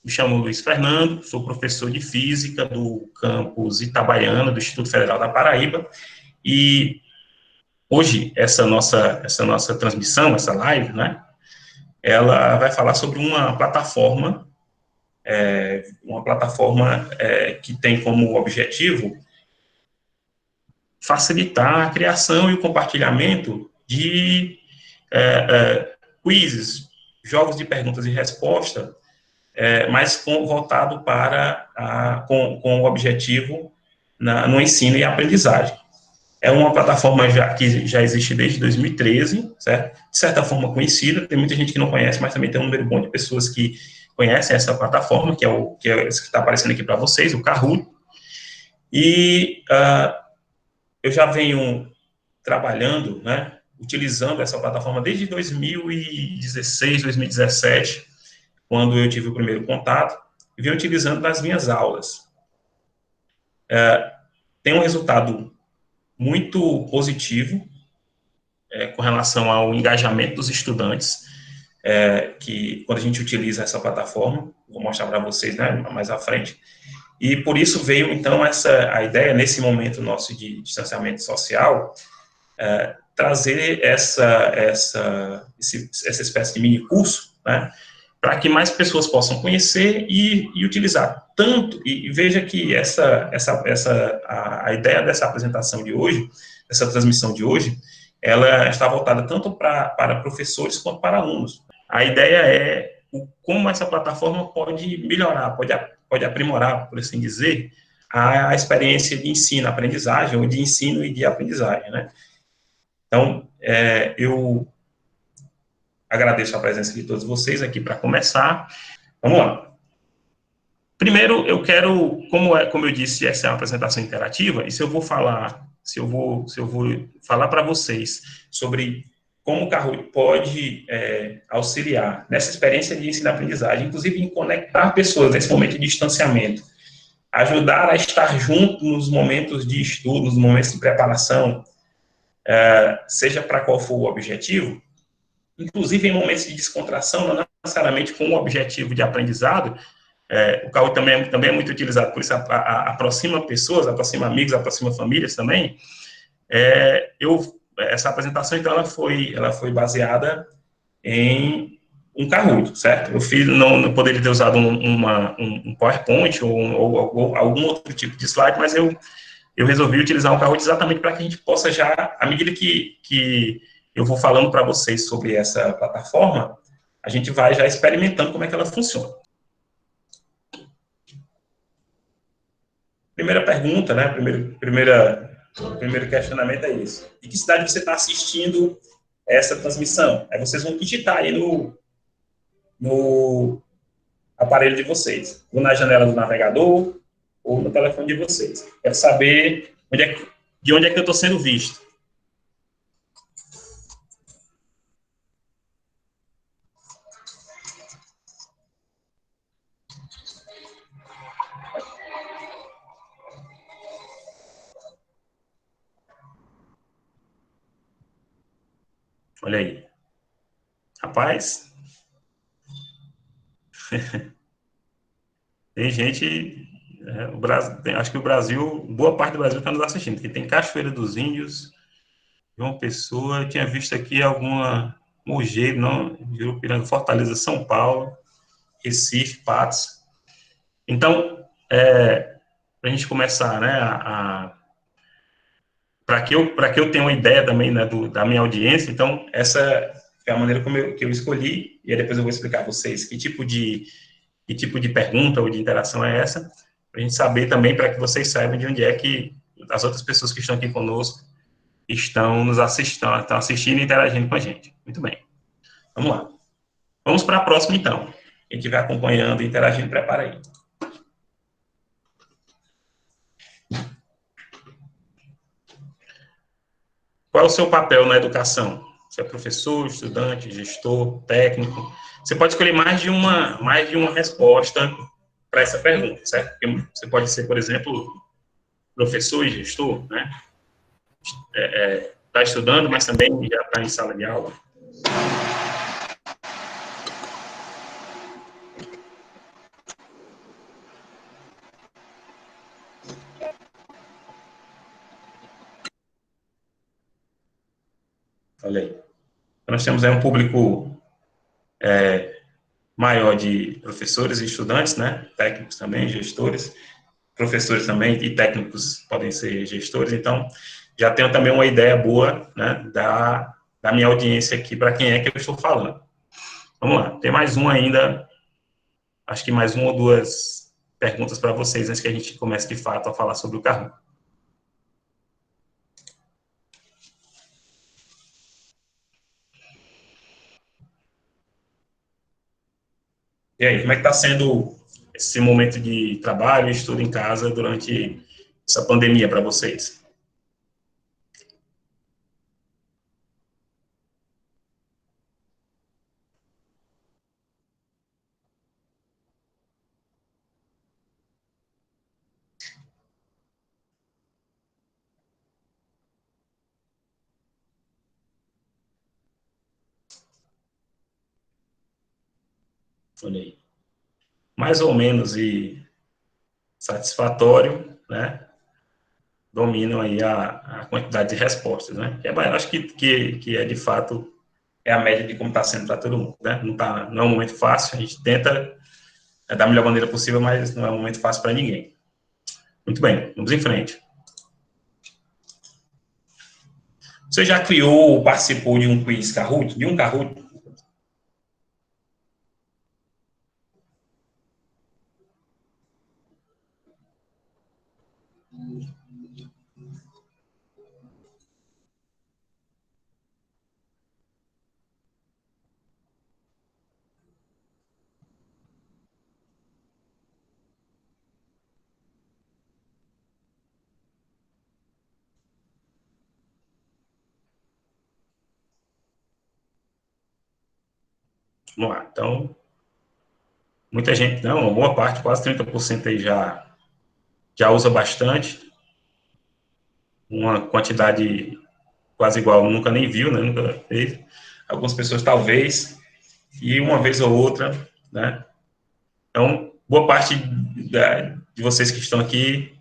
Me chamo Luiz Fernando, sou professor de Física do campus Itabaiana, do Instituto Federal da Paraíba, e hoje essa nossa transmissão, essa live, né, ela vai falar sobre uma plataforma que tem como objetivo facilitar a criação e o compartilhamento de quizzes, jogos de perguntas e respostas, mas voltado com o objetivo no ensino e aprendizagem. É uma plataforma que já existe desde 2013, certo? De certa forma conhecida, tem muita gente que não conhece, mas também tem um número bom de pessoas que conhecem essa plataforma, que é esse que está aparecendo aqui para vocês, o Kahoot. E eu já venho trabalhando, né, utilizando essa plataforma desde 2016, 2017, quando eu tive o primeiro contato, e venho utilizando nas minhas aulas. Tem um resultado muito positivo com relação ao engajamento dos estudantes, que quando a gente utiliza essa plataforma, vou mostrar para vocês, né, mais à frente, e por isso veio, então, a ideia, nesse momento nosso de distanciamento social, trazer essa espécie de mini curso, né, para que mais pessoas possam conhecer e utilizar. Tanto, e veja que a ideia dessa apresentação de hoje, dessa transmissão de hoje, ela está voltada tanto para professores quanto para alunos. A ideia é como essa plataforma pode melhorar, pode aprimorar, por assim dizer, a experiência de ensino, aprendizagem, ou de ensino e de aprendizagem, né? Então, eu agradeço a presença de todos vocês aqui para começar. Vamos lá. Primeiro, eu quero, como eu disse, essa é uma apresentação interativa, e se eu vou falar para vocês sobre como o Kahoot pode auxiliar nessa experiência de ensino-aprendizagem, inclusive em conectar pessoas nesse momento de distanciamento, ajudar a estar junto nos momentos de estudo, nos momentos de preparação, seja para qual for o objetivo, inclusive em momentos de descontração, não necessariamente com o objetivo de aprendizado. O Kahoot também é muito utilizado, por isso aproxima pessoas, aproxima amigos, aproxima famílias também. Essa apresentação, então, ela foi baseada em um Kahoot, certo? Eu não poderia ter usado um PowerPoint ou algum outro tipo de slide, mas eu resolvi utilizar um Kahoot exatamente para que a gente possa já, à medida que eu vou falando para vocês sobre essa plataforma, a gente vai já experimentando como é que ela funciona. Primeira pergunta, né? Primeiro questionamento é isso. De que cidade você está assistindo essa transmissão? Aí vocês vão digitar aí no aparelho de vocês, ou na janela do navegador, ou no telefone de vocês. Quero saber de onde é que eu estou sendo visto. Olha aí. Rapaz, tem gente, acho que o Brasil, boa parte do Brasil está nos assistindo, porque tem Cachoeira dos Índios, João Pessoa, eu tinha visto aqui alguma Mogeiro, não, Jurupiranga, Fortaleza, São Paulo, Recife, Patos. Então, para a gente começar, né, para que eu tenha uma ideia também, né, da minha audiência, então, essa é a maneira que eu escolhi, e aí depois eu vou explicar a vocês que tipo de pergunta ou de interação é essa, para a gente saber também, para que vocês saibam de onde é que as outras pessoas que estão aqui conosco estão assistindo e interagindo com a gente. Muito bem. Vamos lá. Vamos para a próxima, então. Quem estiver acompanhando e interagindo, prepara aí. Qual é o seu papel na educação? Você é professor, estudante, gestor, técnico? Você pode escolher mais de uma resposta para essa pergunta, certo? Você pode ser, por exemplo, professor e gestor, né? Está estudando, mas também já está em sala de aula. Olha aí. Nós temos aí um público maior de professores e estudantes, né? Técnicos também, gestores, professores também e técnicos podem ser gestores. Então, já tenho também uma ideia boa, né, da minha audiência aqui para quem é que eu estou falando. Vamos lá. Tem mais um ainda, acho que mais uma ou duas perguntas para vocês antes que a gente comece de fato a falar sobre o Kahoot. E aí, como é que está sendo esse momento de trabalho e estudo em casa durante essa pandemia para vocês? Olha aí. Mais ou menos e satisfatório, né? Dominam aí a quantidade de respostas, né? Acho que é de fato é a média de como está sendo para todo mundo, né? Não é um momento fácil, a gente tenta da melhor maneira possível, mas não é um momento fácil para ninguém. Muito bem, vamos em frente. Você já criou ou participou de um quiz Kahoot? De um Kahoot? Vamos lá. Então, muita gente, não, uma boa parte, quase 30% aí já usa bastante. Uma quantidade quase igual, nunca nem viu, né? Nunca fez. Algumas pessoas talvez, e uma vez ou outra, né? Então, boa parte de vocês que estão aqui,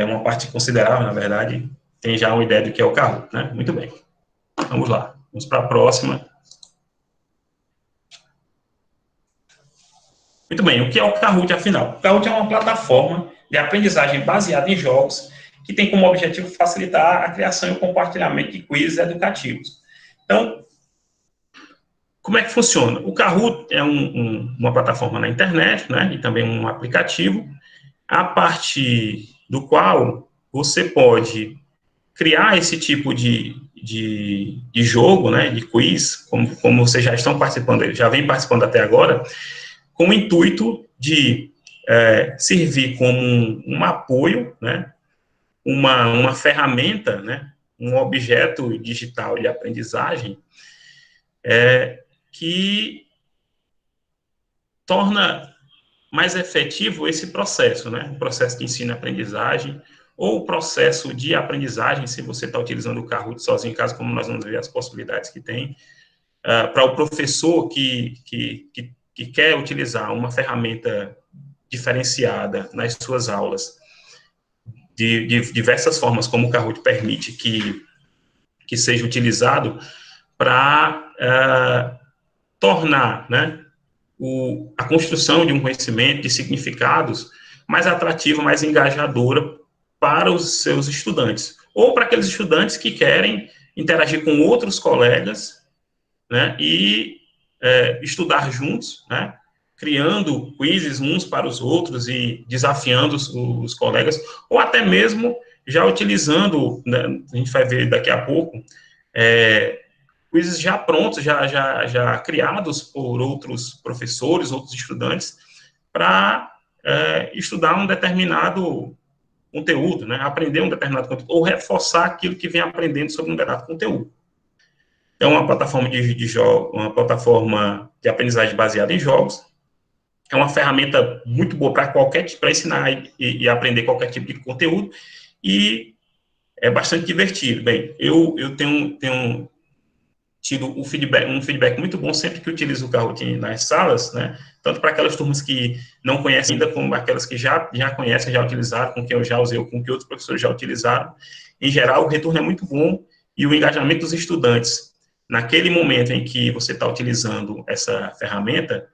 uma parte considerável, na verdade, tem já uma ideia do que é o Kahoot, né? Muito bem. Vamos lá. Vamos para a próxima. Muito bem. O que é o Kahoot, afinal? O Kahoot é uma plataforma de aprendizagem baseada em jogos que tem como objetivo facilitar a criação e o compartilhamento de quizzes educativos. Então, como é que funciona? O Kahoot é uma plataforma na internet, né, e também um aplicativo, a partir do qual você pode criar esse tipo de jogo, né, de quiz, como vocês já estão participando, já vem participando até agora, com o intuito de servir como um apoio, né, uma ferramenta, né, um objeto digital de aprendizagem que torna mais efetivo esse processo, né? O processo de ensino-aprendizagem ou o processo de aprendizagem, se você está utilizando o Kahoot sozinho em casa, como nós vamos ver as possibilidades que tem, para o professor que quer utilizar uma ferramenta diferenciada nas suas aulas, de diversas formas, como o Kahoot permite que seja utilizado para tornar, né, a construção de um conhecimento, de significados, mais atrativa, mais engajadora para os seus estudantes. Ou para aqueles estudantes que querem interagir com outros colegas, né, e estudar juntos, né, criando quizzes uns para os outros e desafiando os colegas, ou até mesmo já utilizando, né, a gente vai ver daqui a pouco, quizzes já prontos, já criados por outros professores, outros estudantes, para estudar um determinado conteúdo, né? Aprender um determinado conteúdo, ou reforçar aquilo que vem aprendendo sobre um determinado conteúdo. Então, uma plataforma de jogos, uma plataforma de aprendizagem baseada em jogos, é uma ferramenta muito boa para ensinar e aprender qualquer tipo de conteúdo, e é bastante divertido. Bem, eu tenho tido um feedback muito bom sempre que utilizo o Kahoot nas salas, né? Tanto para aquelas turmas que não conhecem ainda, como aquelas que já conhecem, já utilizaram, com quem eu já usei, ou com que outros professores já utilizaram. Em geral, o retorno é muito bom e o engajamento dos estudantes naquele momento em que você está utilizando essa ferramenta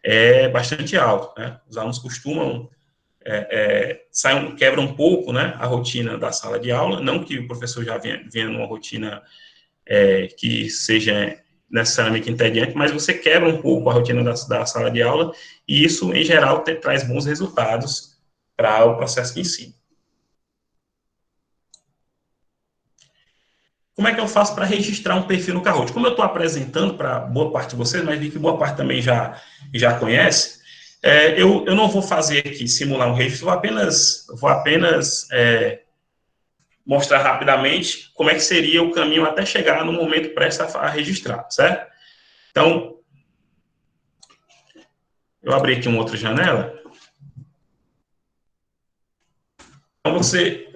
é bastante alto, né? Os alunos costumam quebra um pouco, né, a rotina da sala de aula, não que o professor já venha numa rotina que seja necessariamente entediante, mas você quebra um pouco a rotina da sala de aula, e isso, em geral, traz bons resultados para o processo de ensino. Como é que eu faço para registrar um perfil no Kahoot? Como eu estou apresentando para boa parte de vocês, mas vi que boa parte também já conhece, eu não vou fazer aqui, simular um registro, vou apenas mostrar rapidamente como é que seria o caminho até chegar no momento prestes a registrar, certo? Então, eu abri aqui uma outra janela. Então, você...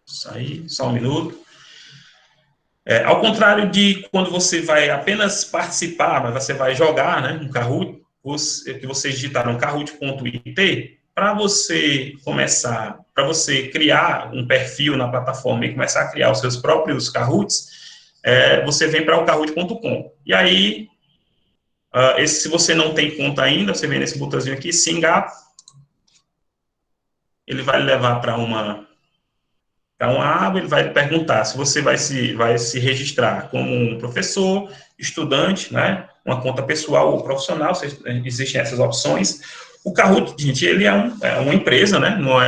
Sair, só um minuto. Ao contrário de quando você vai apenas participar, mas você vai jogar, né, um Kahoot, que vocês digitaram kahoot.it, para você começar, para você criar um perfil na plataforma e começar a criar os seus próprios Kahoots, você vem para o kahoot.com. E aí, se você não tem conta ainda, você vem nesse botãozinho aqui, Sign Up, ele vai levar para uma aba, ele vai perguntar se você vai se registrar como um professor, estudante, né, uma conta pessoal ou profissional, existem essas opções. O Kahoot, gente, ele é uma empresa, né, não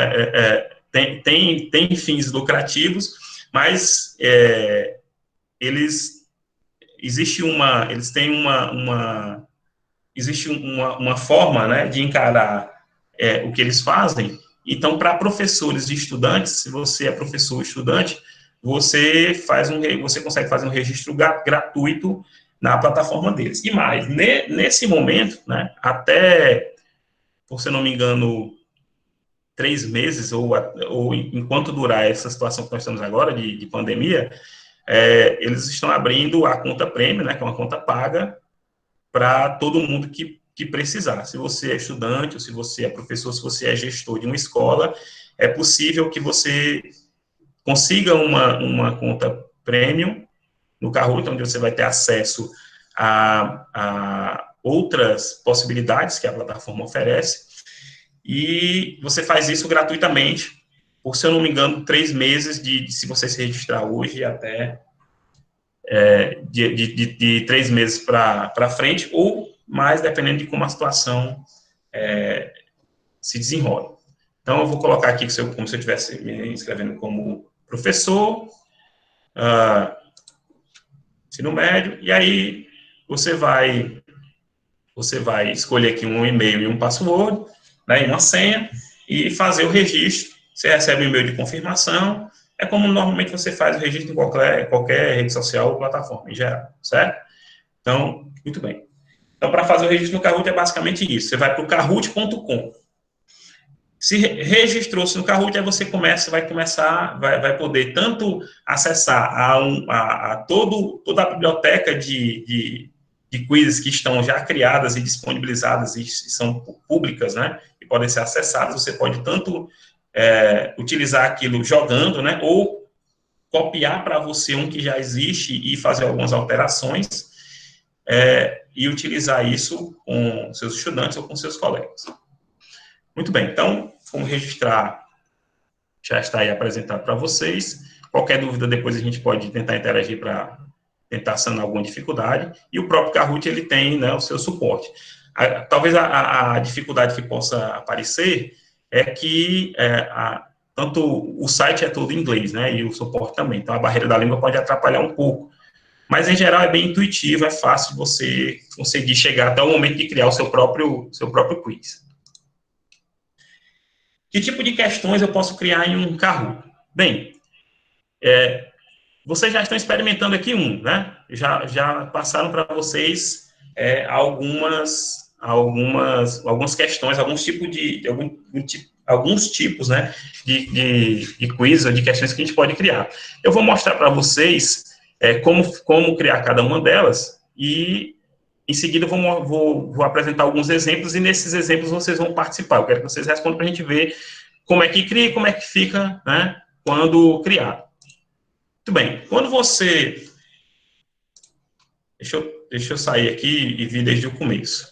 tem fins lucrativos, mas eles têm existe uma forma, né, de encarar o que eles fazem. Então, para professores e estudantes, se você é professor ou estudante, você consegue fazer um registro gratuito na plataforma deles. E mais, nesse momento, né, até, por se não me engano, 3 meses, ou enquanto durar essa situação que nós estamos agora, de pandemia, eles estão abrindo a conta Premium, né, que é uma conta paga, para todo mundo que precisar. Se você é estudante, ou se você é professor, se você é gestor de uma escola, é possível que você consiga uma conta premium no Kahoot, onde você vai ter acesso a outras possibilidades que a plataforma oferece, e você faz isso gratuitamente, por, se eu não me engano, 3 meses se você se registrar hoje até de 3 meses para frente, ou mais, dependendo de como a situação se desenrola. Então, eu vou colocar aqui como se eu estivesse me inscrevendo como professor, ensino médio, e aí você vai escolher aqui um e-mail e um password, né, e uma senha, e fazer o registro. Você recebe um e-mail de confirmação, é como normalmente você faz o registro em qualquer rede social ou plataforma em geral, certo? Então, muito bem. Então, para fazer o registro no Kahoot é basicamente isso. Você vai para o kahoot.com. Se registrou-se no Kahoot, aí você vai poder tanto acessar toda a biblioteca de quizzes que estão já criadas e disponibilizadas e são públicas, né, e podem ser acessadas. Você pode tanto utilizar aquilo jogando, né, ou copiar para você um que já existe e fazer algumas alterações, e utilizar isso com seus estudantes ou com seus colegas. Muito bem, então, como registrar já está aí apresentado para vocês. Qualquer dúvida, depois a gente pode tentar interagir para tentar sanar alguma dificuldade. E o próprio Kahoot, ele tem, né, o seu suporte. Talvez a dificuldade que possa aparecer é que tanto o site é todo em inglês, né, e o suporte também. Então, a barreira da língua pode atrapalhar um pouco. Mas, em geral, é bem intuitivo, é fácil de você conseguir chegar até o momento de criar o seu próprio quiz. Que tipo de questões eu posso criar em um Kahoot? Bem, vocês já estão experimentando aqui né? Já passaram para vocês algumas questões, alguns tipos, né, de quiz ou de questões que a gente pode criar. Eu vou mostrar para vocês como criar cada uma delas, e em seguida vou apresentar alguns exemplos, e nesses exemplos vocês vão participar. Eu quero que vocês respondam para a gente ver como é que cria e como é que fica, né, quando criar. Muito bem. Quando você... Deixa eu sair aqui e vir desde o começo.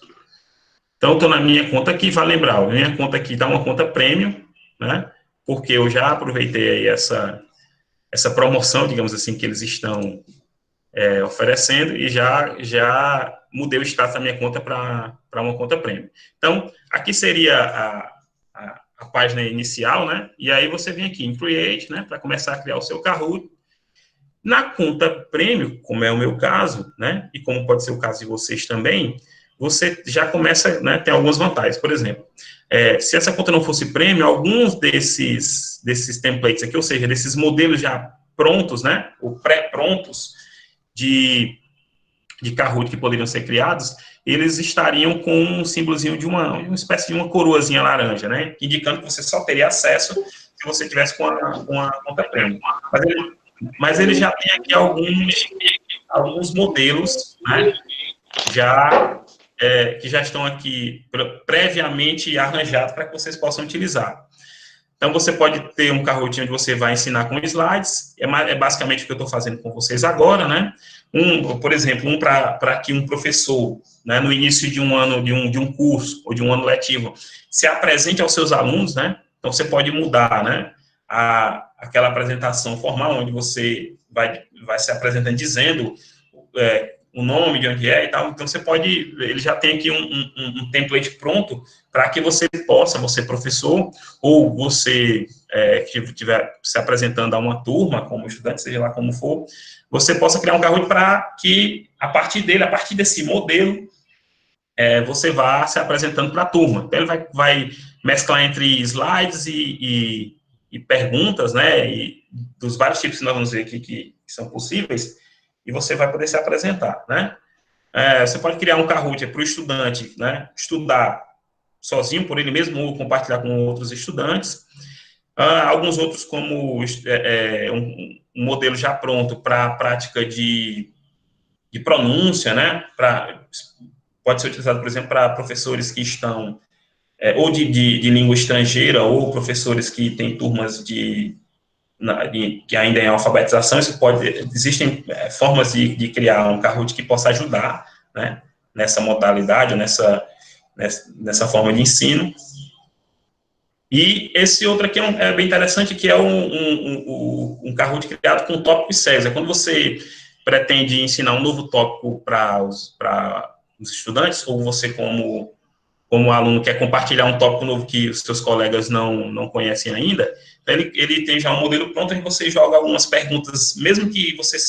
Então, estou na minha conta aqui, vai lembrar, a minha conta aqui está uma conta premium, né? Porque eu já aproveitei aí essa promoção, digamos assim, que eles estão oferecendo e já mudei o status da minha conta para uma conta premium. Então, aqui seria a página inicial, né? E aí você vem aqui em Create, né? Para começar a criar o seu Kahoot. Na conta premium, como é o meu caso, né? E como pode ser o caso de vocês também, você já começa, né? Tem algumas vantagens. Por exemplo, se essa conta não fosse premium, alguns desses templates aqui, ou seja, desses modelos já prontos, né? Ou pré-prontos de Kahoot que poderiam ser criados, eles estariam com um símbolozinho de uma espécie de uma coroazinha laranja, né? Indicando que você só teria acesso se você tivesse com a conta premium. Mas ele já tem aqui alguns modelos, né? Que já estão aqui previamente arranjados para que vocês possam utilizar. Então, você pode ter um Kahoot onde você vai ensinar com slides, é basicamente o que eu estou fazendo com vocês agora, né? Por exemplo, para que um professor, né, no início de um ano, de um curso, ou de um ano letivo, se apresente aos seus alunos, né? Então, você pode mudar, né? Aquela apresentação formal, onde você vai se apresentando dizendo o nome, de onde é e tal. Então, ele já tem aqui um template pronto para que você possa, você professor, ou você que estiver se apresentando a uma turma, como estudante, seja lá como for, você possa criar um Kahoot para que, a partir desse modelo, você vá se apresentando para a turma. Então, ele vai mesclar entre slides e perguntas, né, e dos vários tipos que nós vamos ver aqui que são possíveis, e você vai poder se apresentar, né? Você pode criar um Kahoot para o estudante, né, estudar sozinho, por ele mesmo, ou compartilhar com outros estudantes. Alguns outros, como um modelo já pronto para a prática de pronúncia, né? Pode ser utilizado, por exemplo, para professores que estão ou de língua estrangeira, ou professores que têm turmas que ainda é alfabetização. Existem formas de criar um Kahoot que possa ajudar, né, nessa modalidade, ou nessa forma de ensino. E esse outro aqui é bem interessante, que é um Kahoot criado com tópicos sérios. É quando você pretende ensinar um novo tópico para os estudantes, ou você, como aluno, quer compartilhar um tópico novo que os seus colegas não conhecem ainda, então ele tem já um modelo pronto, onde você joga algumas perguntas, mesmo que você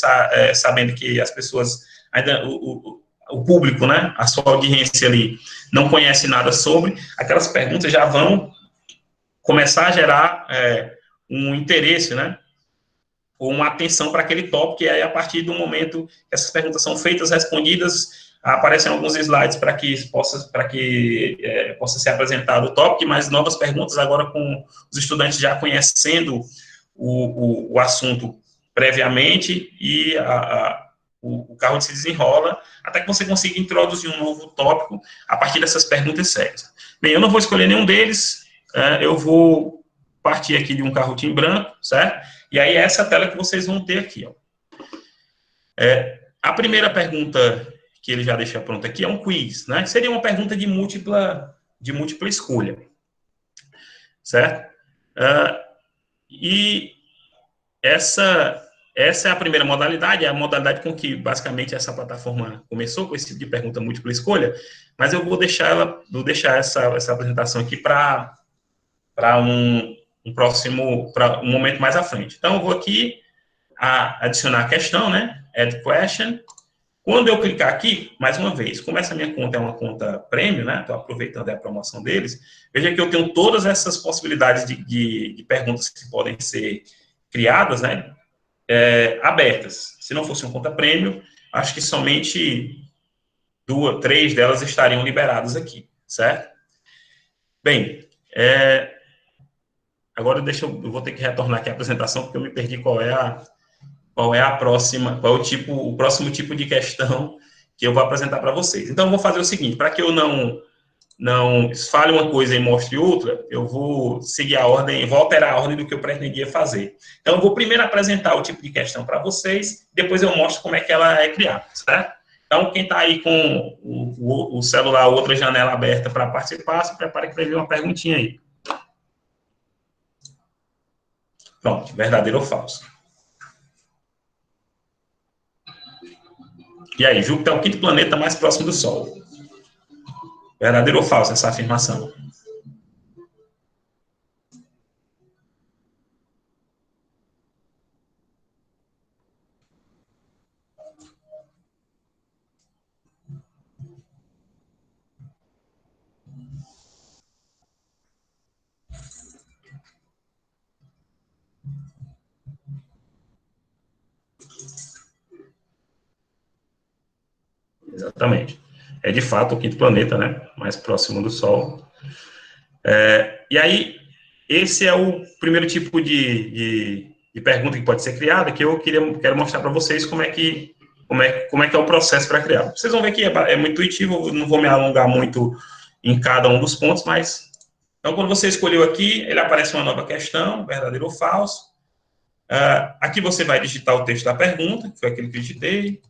sabendo que as pessoas, ainda o público, né, a sua audiência ali, não conhece nada sobre, aquelas perguntas já vão começar a gerar um interesse, né, ou uma atenção para aquele tópico, e aí, a partir do momento que essas perguntas são feitas, respondidas, aparecem alguns slides para que possa ser apresentado o tópico, mas novas perguntas agora com os estudantes já conhecendo o assunto previamente, e o Kahoot se desenrola até que você consiga introduzir um novo tópico a partir dessas perguntas sérias. Bem, eu não vou escolher nenhum deles, eu vou partir aqui de um Kahoot em branco, certo? E aí, essa tela que vocês vão ter aqui, ó. A primeira pergunta que ele já deixa pronta aqui é um quiz, né? Seria uma pergunta de múltipla escolha, certo? E essa é a primeira modalidade, é a modalidade com que, basicamente, essa plataforma começou, com esse tipo de pergunta múltipla escolha, mas eu vou deixar essa apresentação aqui para um momento mais à frente. Então, eu vou aqui adicionar a questão, né? Add question. Quando eu clicar aqui, mais uma vez, como essa minha conta é uma conta premium, né? Estou aproveitando a promoção deles, veja que eu tenho todas essas possibilidades de perguntas que podem ser criadas, né? Abertas. Se não fosse uma conta premium, acho que somente 2, 3 delas estariam liberadas aqui, certo? Bem, agora eu vou ter que retornar aqui a apresentação, porque eu me perdi qual é o próximo tipo de questão que eu vou apresentar para vocês. Então, eu vou fazer o seguinte, para que eu não não fale uma coisa e mostre outra, eu vou seguir a ordem, vou alterar a ordem do que eu pretendia fazer. Então, eu vou primeiro apresentar o tipo de questão para vocês, depois eu mostro como é que ela é criada, certo? Então, quem está aí com o celular, outra janela aberta para participar, se prepare para ver uma perguntinha aí. Pronto, verdadeiro ou falso? E aí, Júpiter é o quinto planeta mais próximo do Sol. Verdadeiro ou falso essa afirmação? Exatamente. É de fato o quinto planeta, né? Mais próximo do Sol. E aí, esse é o primeiro tipo de pergunta que pode ser criada, que eu quero mostrar para vocês como é que é o processo para criar. Vocês vão ver que é muito intuitivo, eu não vou me alongar muito em cada um dos pontos, mas... Então, quando você escolheu aqui, ele aparece uma nova questão, verdadeiro ou falso. Aqui você vai digitar o texto da pergunta, que foi aquele que eu digitei.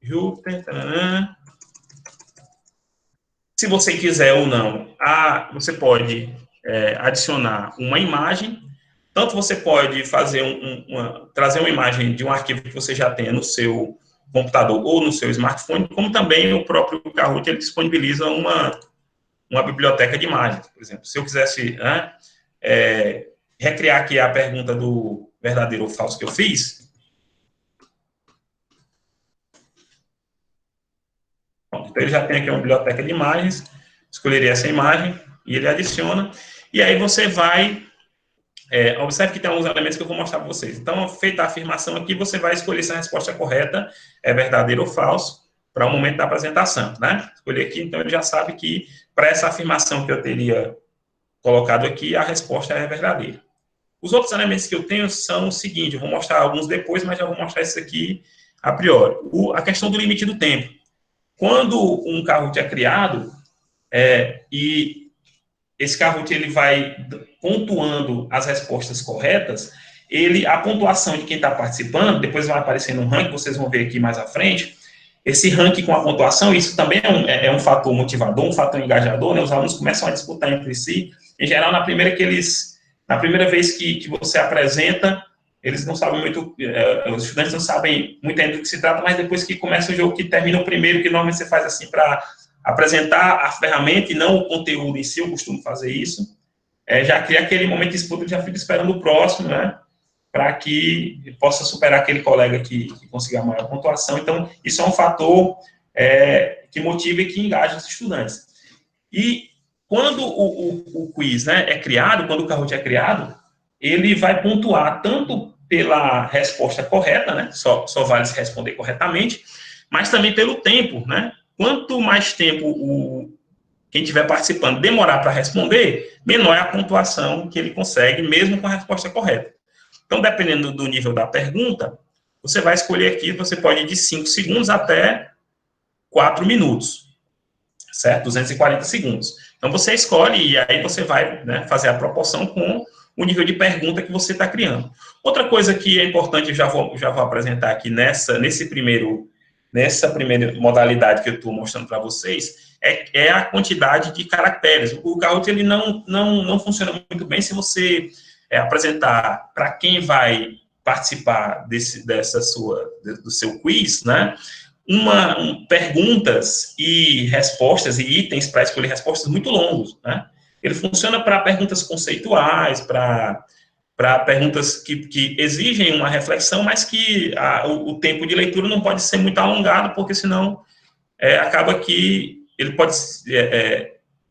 Júpiter, taranã. Se você quiser ou não, você pode adicionar uma imagem. Tanto você pode fazer trazer uma imagem de um arquivo que você já tenha no seu computador ou no seu smartphone, como também o próprio Kahoot ele disponibiliza uma biblioteca de imagens, por exemplo. Se eu quisesse recriar aqui a pergunta do verdadeiro ou falso que eu fiz, então ele já tem aqui uma biblioteca de imagens, escolheria essa imagem e ele adiciona, e aí você vai, observe que tem alguns elementos que eu vou mostrar para vocês. Então, feita a afirmação aqui, você vai escolher se a resposta correta é verdadeiro ou falso para o momento da apresentação, né? Escolher aqui, então ele já sabe que para essa afirmação que eu teria colocado aqui, a resposta é verdadeira. Os outros elementos que eu tenho são o seguinte, eu vou mostrar alguns depois, mas já vou mostrar isso aqui a priori. A questão do limite do tempo. Quando um Kahoot é criado, e esse Kahoot ele vai pontuando as respostas corretas, a pontuação de quem está participando, depois vai aparecer no ranking, vocês vão ver aqui mais à frente, esse ranking com a pontuação, isso também é um fator motivador, um fator engajador, né? Os alunos começam a disputar entre si. Em geral, na primeira vez que você apresenta, eles não sabem muito, os estudantes não sabem muito ainda do que se trata, mas depois que começa o jogo, que termina o primeiro, que normalmente você faz assim para apresentar a ferramenta e não o conteúdo em si, eu costumo fazer isso, já cria aquele momento de disputa, já fica esperando o próximo, né? Para que possa superar aquele colega que consiga a maior pontuação. Então, isso é um fator que motiva e que engaja os estudantes. E quando o quiz, né, é criado, quando o Kahoot é criado, ele vai pontuar tanto pela resposta correta, né, só vale se responder corretamente, mas também pelo tempo, né? Quanto mais tempo quem estiver participando demorar para responder, menor é a pontuação que ele consegue, mesmo com a resposta correta. Então, dependendo do nível da pergunta, você vai escolher aqui, você pode ir de 5 segundos até 4 minutos, certo? 240 segundos. Então, você escolhe e aí você vai, né, fazer a proporção com o nível de pergunta que você está criando. Outra coisa que é importante, eu já vou apresentar aqui nessa primeira modalidade que eu estou mostrando para vocês, é a quantidade de caracteres. O Kahoot ele não funciona muito bem se você apresentar para quem vai participar do seu quiz, né? Perguntas e respostas e itens para escolher respostas muito longos, né? Ele funciona para perguntas conceituais, para perguntas que exigem uma reflexão, mas que o tempo de leitura não pode ser muito alongado, porque senão acaba que ele pode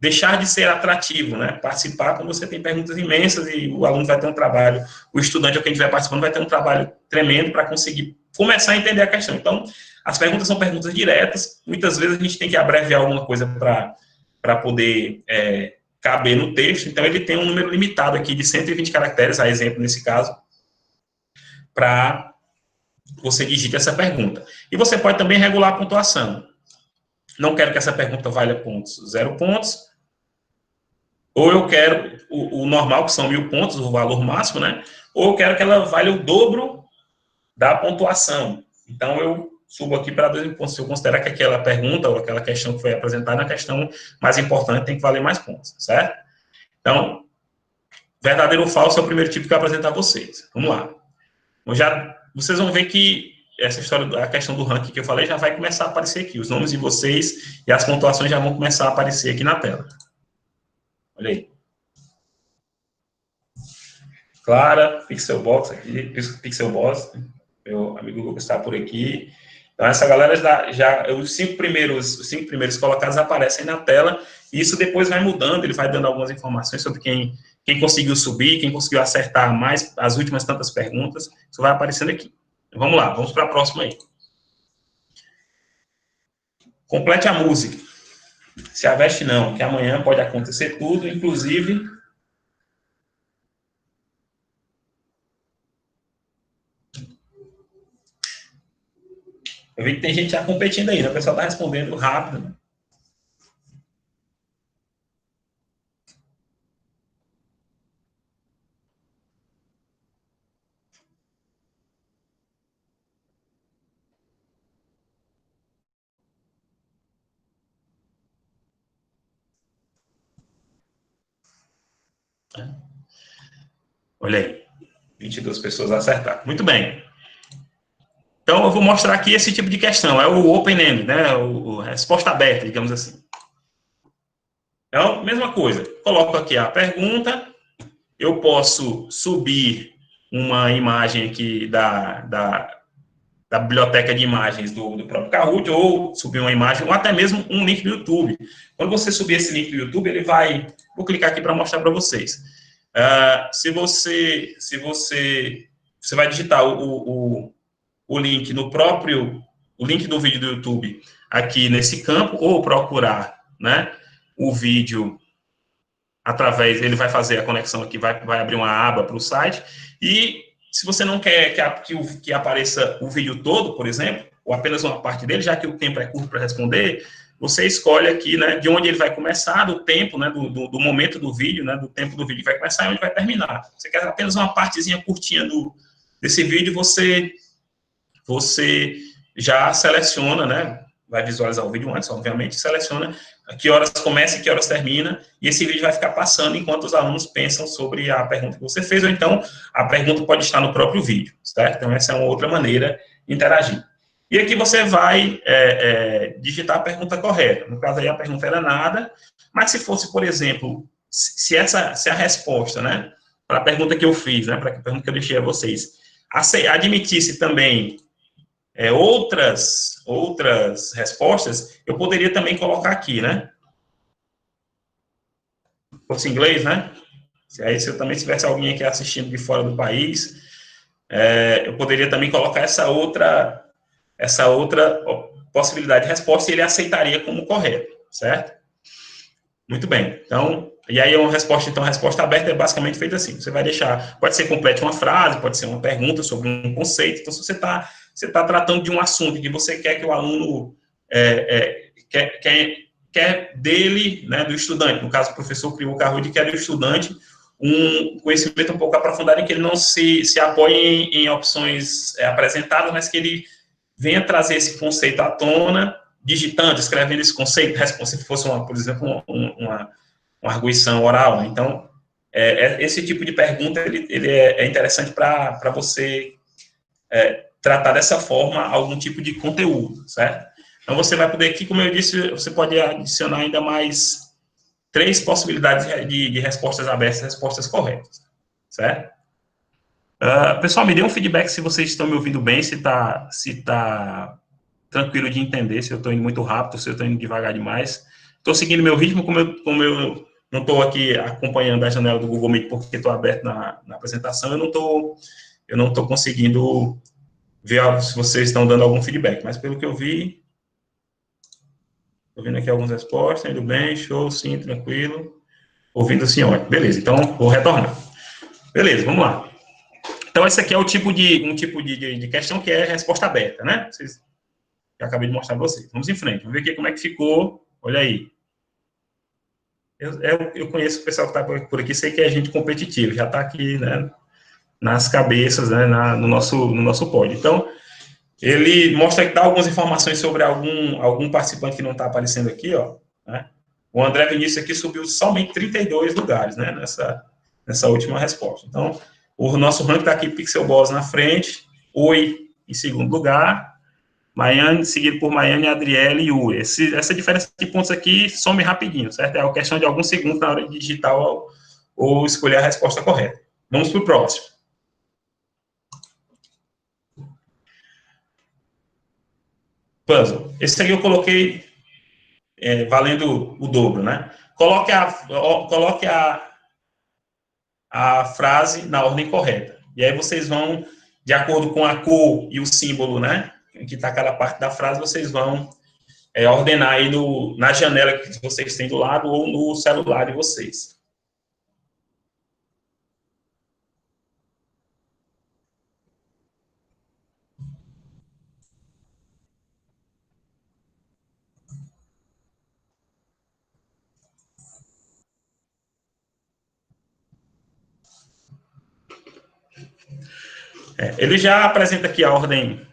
deixar de ser atrativo, né? Participar quando você tem perguntas imensas e o aluno vai ter um trabalho, o estudante ou quem estiver participando vai ter um trabalho tremendo para conseguir começar a entender a questão. Então, as perguntas são perguntas diretas, muitas vezes a gente tem que abreviar alguma coisa para poder caber no texto, então ele tem um número limitado aqui de 120 caracteres, a exemplo nesse caso, para você digite essa pergunta. E você pode também regular a pontuação. Não quero que essa pergunta valha pontos, 0 pontos, Ou eu quero o normal, que são 1.000 pontos, o valor máximo, né? Ou eu quero que ela valha o dobro da pontuação. Então, eu subo aqui para 2.000 pontos. Se eu considerar que aquela pergunta ou aquela questão que foi apresentada é a questão mais importante, tem que valer mais pontos, certo? Então, verdadeiro ou falso é o primeiro tipo que eu vou apresentar a vocês. Vamos lá. Vocês vão ver que essa história, a questão do ranking que eu falei, já vai começar a aparecer aqui. Os nomes de vocês e as pontuações já vão começar a aparecer aqui na tela. Olha aí. Clara, Pixelbox aqui, Pixelbox, meu amigo Lucas está por aqui. Então, essa galera os cinco primeiros colocados aparecem na tela, e isso depois vai mudando, ele vai dando algumas informações sobre quem conseguiu subir, quem conseguiu acertar mais as últimas tantas perguntas, isso vai aparecendo aqui. Então, vamos lá, vamos para a próxima aí. Complete a música. Se aveste não, que amanhã pode acontecer tudo, inclusive... Eu vi que tem gente já competindo aí, né? O pessoal está respondendo rápido, né? Olha aí, 22 pessoas acertaram. Muito bem. Então, eu vou mostrar aqui esse tipo de questão. É o open-end, né? A resposta aberta, digamos assim. Então, mesma coisa. Coloco aqui a pergunta. Eu posso subir uma imagem aqui da biblioteca de imagens do próprio Kahoot, ou subir uma imagem, ou até mesmo um link do YouTube. Quando você subir esse link do YouTube, ele vai... Vou clicar aqui para mostrar para vocês. Você vai digitar o link no próprio, o link do vídeo do YouTube aqui nesse campo, ou procurar, né, o vídeo através, ele vai fazer a conexão aqui, vai abrir uma aba para o site, e se você não quer que apareça o vídeo todo, por exemplo, ou apenas uma parte dele, já que o tempo é curto para responder, você escolhe aqui, né, de onde ele vai começar, do tempo, né, do momento do vídeo, né, do tempo do vídeo que vai começar e onde vai terminar. Você quer apenas uma partezinha curtinha desse vídeo, você já seleciona, né, vai visualizar o vídeo antes, obviamente, seleciona a que horas começa e que horas termina, e esse vídeo vai ficar passando enquanto os alunos pensam sobre a pergunta que você fez, ou então a pergunta pode estar no próprio vídeo, certo? Então, essa é uma outra maneira de interagir. E aqui você vai digitar a pergunta correta. No caso aí, a pergunta era nada, mas se fosse, por exemplo, se a resposta, né, para a pergunta que eu fiz, né, para a pergunta que eu deixei a vocês, admitisse também outras respostas, eu poderia também colocar aqui, né? Se fosse inglês, né? Aí, se eu também tivesse alguém aqui assistindo de fora do país, eu poderia também colocar essa outra possibilidade de resposta e ele aceitaria como correto, certo? Muito bem. Então, e aí a resposta aberta é basicamente feita assim. Você vai deixar, pode ser complete uma frase, pode ser uma pergunta sobre um conceito. Então, se você tá tratando de um assunto que você quer que o aluno quer dele, né, do estudante, no caso, o professor criou o Kahoot, quer do estudante um conhecimento um pouco aprofundado em que ele não se apoie em opções apresentadas, mas que ele venha trazer esse conceito à tona, digitando, escrevendo esse conceito, se fosse, por exemplo, uma arguição oral. Né? Então, esse tipo de pergunta ele é interessante para você tratar dessa forma algum tipo de conteúdo, certo? Então, você vai poder aqui, como eu disse, você pode adicionar ainda mais 3 possibilidades de respostas abertas, respostas corretas, certo? Pessoal, me dê um feedback se vocês estão me ouvindo bem, se tá tranquilo de entender, se eu estou indo muito rápido, se eu estou indo devagar demais. Estou seguindo meu ritmo, como eu não estou aqui acompanhando a janela do Google Meet porque estou aberto na apresentação, eu não tô conseguindo ver se vocês estão dando algum feedback, mas pelo que eu vi, estou vendo aqui algumas respostas, indo bem, show, sim, tranquilo, ouvindo sim, ótimo, beleza, então vou retornar. Beleza, vamos lá. Então, esse aqui é um tipo de questão que é resposta aberta, né? Eu acabei de mostrar para vocês. Vamos em frente, vamos ver aqui como é que ficou. Olha aí. eu conheço o pessoal que está por aqui, sei que é gente competitiva, já está aqui, né, nas cabeças, né, no nosso pódio. Então, ele mostra que dá algumas informações sobre algum participante que não está aparecendo aqui, ó, né? O André Vinícius aqui subiu somente 32 lugares, né, nessa última resposta. Então, o nosso ranking está aqui, Pixel Boss na frente, Oi em segundo lugar, Maiane, seguido por Maiane, Adriele e Uri. Essa diferença de pontos aqui some rapidinho, certo? É uma questão de alguns segundos na hora de digitar ou escolher a resposta correta. Vamos para o próximo. Puzzle. Esse aqui eu coloquei valendo o dobro, né? Coloque a frase na ordem correta. E aí vocês vão, de acordo com a cor e o símbolo, né? Que está cada parte da frase, vocês vão ordenar aí na janela que vocês têm do lado ou no celular de vocês. Ele já apresenta aqui a ordem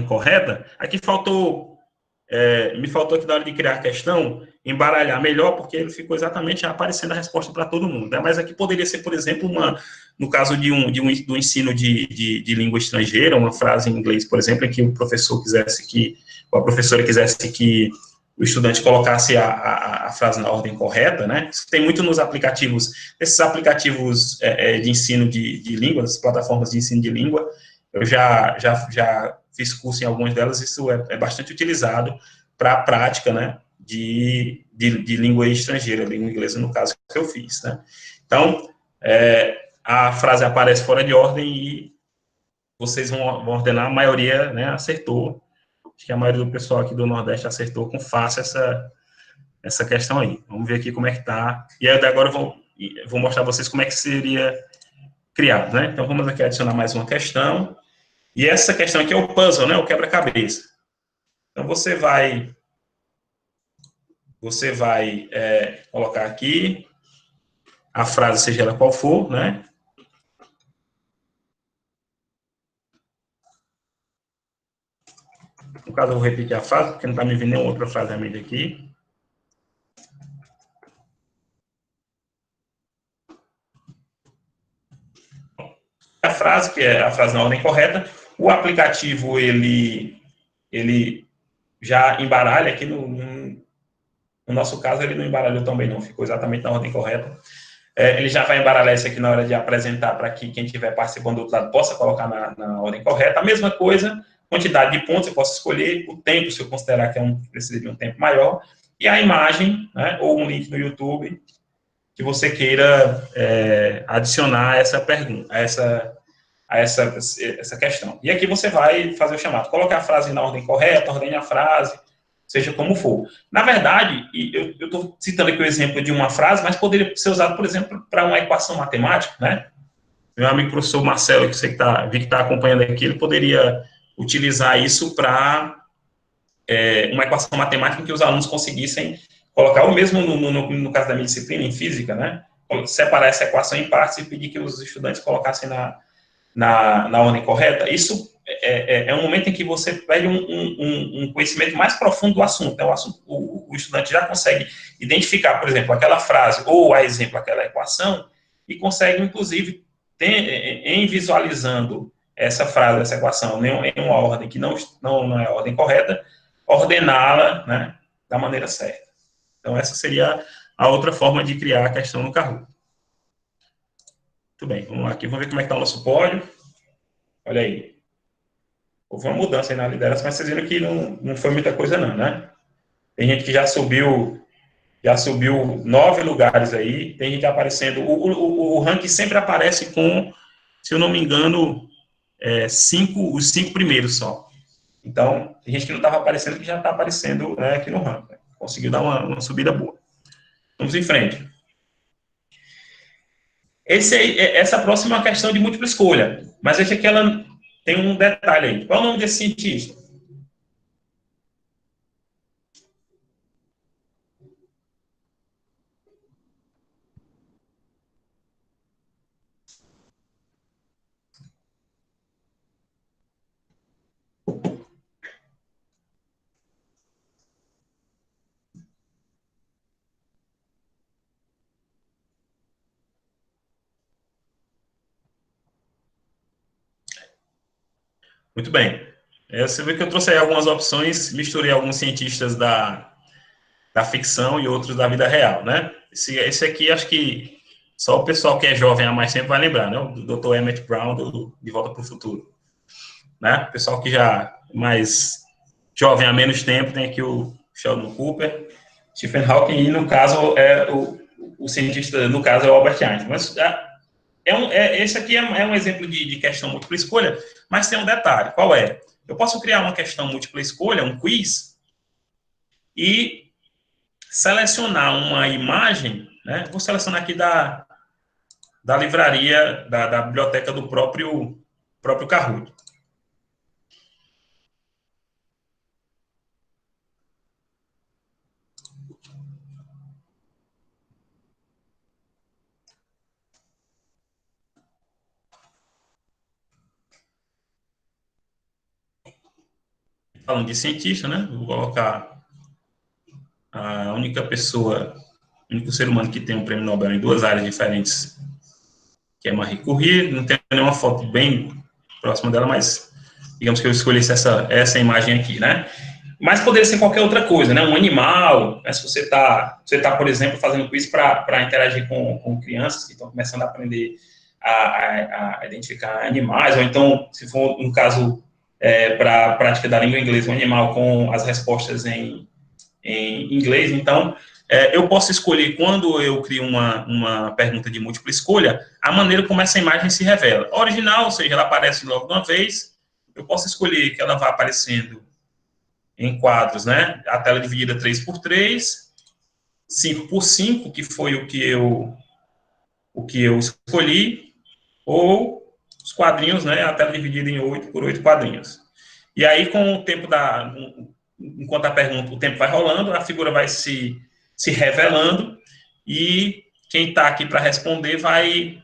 correta. Aqui me faltou aqui na hora de criar a questão, embaralhar melhor, porque ele ficou exatamente aparecendo a resposta para todo mundo. Né? Mas aqui poderia ser, por exemplo, no caso do ensino de língua estrangeira, uma frase em inglês, por exemplo, em que o professor quisesse ou a professora quisesse que o estudante colocasse a frase na ordem correta, né? Isso tem muito nos aplicativos, esses aplicativos de ensino de língua, as plataformas de ensino de língua, eu já fiz curso em algumas delas, isso é bastante utilizado para a prática, né, de língua estrangeira, língua inglesa, no caso que eu fiz, né. Então, a frase aparece fora de ordem e vocês vão ordenar, a maioria, né, acertou. Acho que a maioria do pessoal aqui do Nordeste acertou com fácil essa questão aí. Vamos ver aqui como é que tá. E aí, agora eu vou mostrar a vocês como é que seria criado, né. Então, vamos aqui adicionar mais uma questão. E essa questão aqui é o puzzle, né, o quebra-cabeça. Então, você vai colocar aqui a frase, seja ela qual for, né? No caso, eu vou repetir a frase, porque não está me vindo nenhuma outra frase na mídia aqui. A frase, que é a frase na ordem correta, o aplicativo, ele já embaralha aqui no nosso caso, ele não embaralhou também não, ficou exatamente na ordem correta. Ele já vai embaralhar isso aqui na hora de apresentar para que quem estiver participando do outro lado possa colocar na ordem correta. A mesma coisa, quantidade de pontos, eu posso escolher o tempo, se eu considerar que precisa de um tempo maior, e a imagem, né, ou um link no YouTube que você queira adicionar essa pergunta, essa questão. E aqui você vai fazer o chamado, coloque a frase na ordem correta, ordene a frase, seja como for. Na verdade, eu estou citando aqui o exemplo de uma frase, mas poderia ser usado, por exemplo, para uma equação matemática, né? Meu amigo professor Marcelo, que você vi que está acompanhando aqui, ele poderia utilizar isso para uma equação matemática em que os alunos conseguissem colocar, ou mesmo no caso da minha disciplina, em física, né? Separar essa equação em partes e pedir que os estudantes colocassem na ordem correta. Isso é um momento em que você pede um conhecimento mais profundo do assunto. Então, o estudante já consegue identificar, por exemplo, aquela frase, ou, a exemplo, aquela equação, e consegue, inclusive, em visualizando essa frase, essa equação, em uma ordem que não é a ordem correta, ordená-la, né, da maneira certa. Então, essa seria a outra forma de criar a questão no Kahoot. Muito bem, vamos lá aqui, vamos ver como é que está o nosso pódio. Olha aí. Houve uma mudança aí na liderança, mas vocês viram que não foi muita coisa não, né? Tem gente que já subiu 9 lugares aí, tem gente aparecendo, o ranking sempre aparece com, se eu não me engano, os 5 primeiros só. Então, tem gente que não estava aparecendo, que já está aparecendo, né, aqui no ranking. Conseguiu dar uma subida boa. Vamos em frente. Essa próxima é uma questão de múltipla escolha, mas veja que ela tem um detalhe aí. Qual é o nome desse cientista? Muito bem. Você vê que eu trouxe aí algumas opções, misturei alguns cientistas da ficção e outros da vida real, né? Esse aqui, acho que só o pessoal que é jovem há mais tempo vai lembrar, né? O Dr. Emmett Brown, De Volta para o Futuro, né? O pessoal que já é mais jovem há menos tempo, tem aqui o Sheldon Cooper, Stephen Hawking, e no caso o cientista, no caso é o Albert Einstein. Mas esse aqui é um exemplo de questão múltipla escolha, mas tem um detalhe, qual é? Eu posso criar uma questão múltipla escolha, um quiz, e selecionar uma imagem, né? Vou selecionar aqui da livraria, da biblioteca do próprio Kahoot. Falando de cientista, né? Vou colocar a única pessoa, o único ser humano que tem um prêmio Nobel em duas áreas diferentes, que é Marie Curie. Não tem nenhuma foto bem próxima dela, mas digamos que eu escolhesse essa imagem aqui, né? Mas poderia ser qualquer outra coisa, né? Um animal, né? Se você tá, por exemplo, fazendo quiz para interagir com crianças que estão começando a aprender a identificar animais, ou então, se for um caso para a prática da língua inglesa, um animal com as respostas em inglês. Então, eu posso escolher, quando eu crio uma pergunta de múltipla escolha, a maneira como essa imagem se revela. A original, ou seja, ela aparece logo de uma vez, eu posso escolher que ela vá aparecendo em quadros, né? A tela dividida 3 por 3, 5 por 5, que foi o que eu escolhi, ou os quadrinhos, né? A tela dividida em 8 por 8 quadrinhos. E aí, com o tempo enquanto a pergunta, o tempo vai rolando, a figura vai se revelando, e quem está aqui para responder vai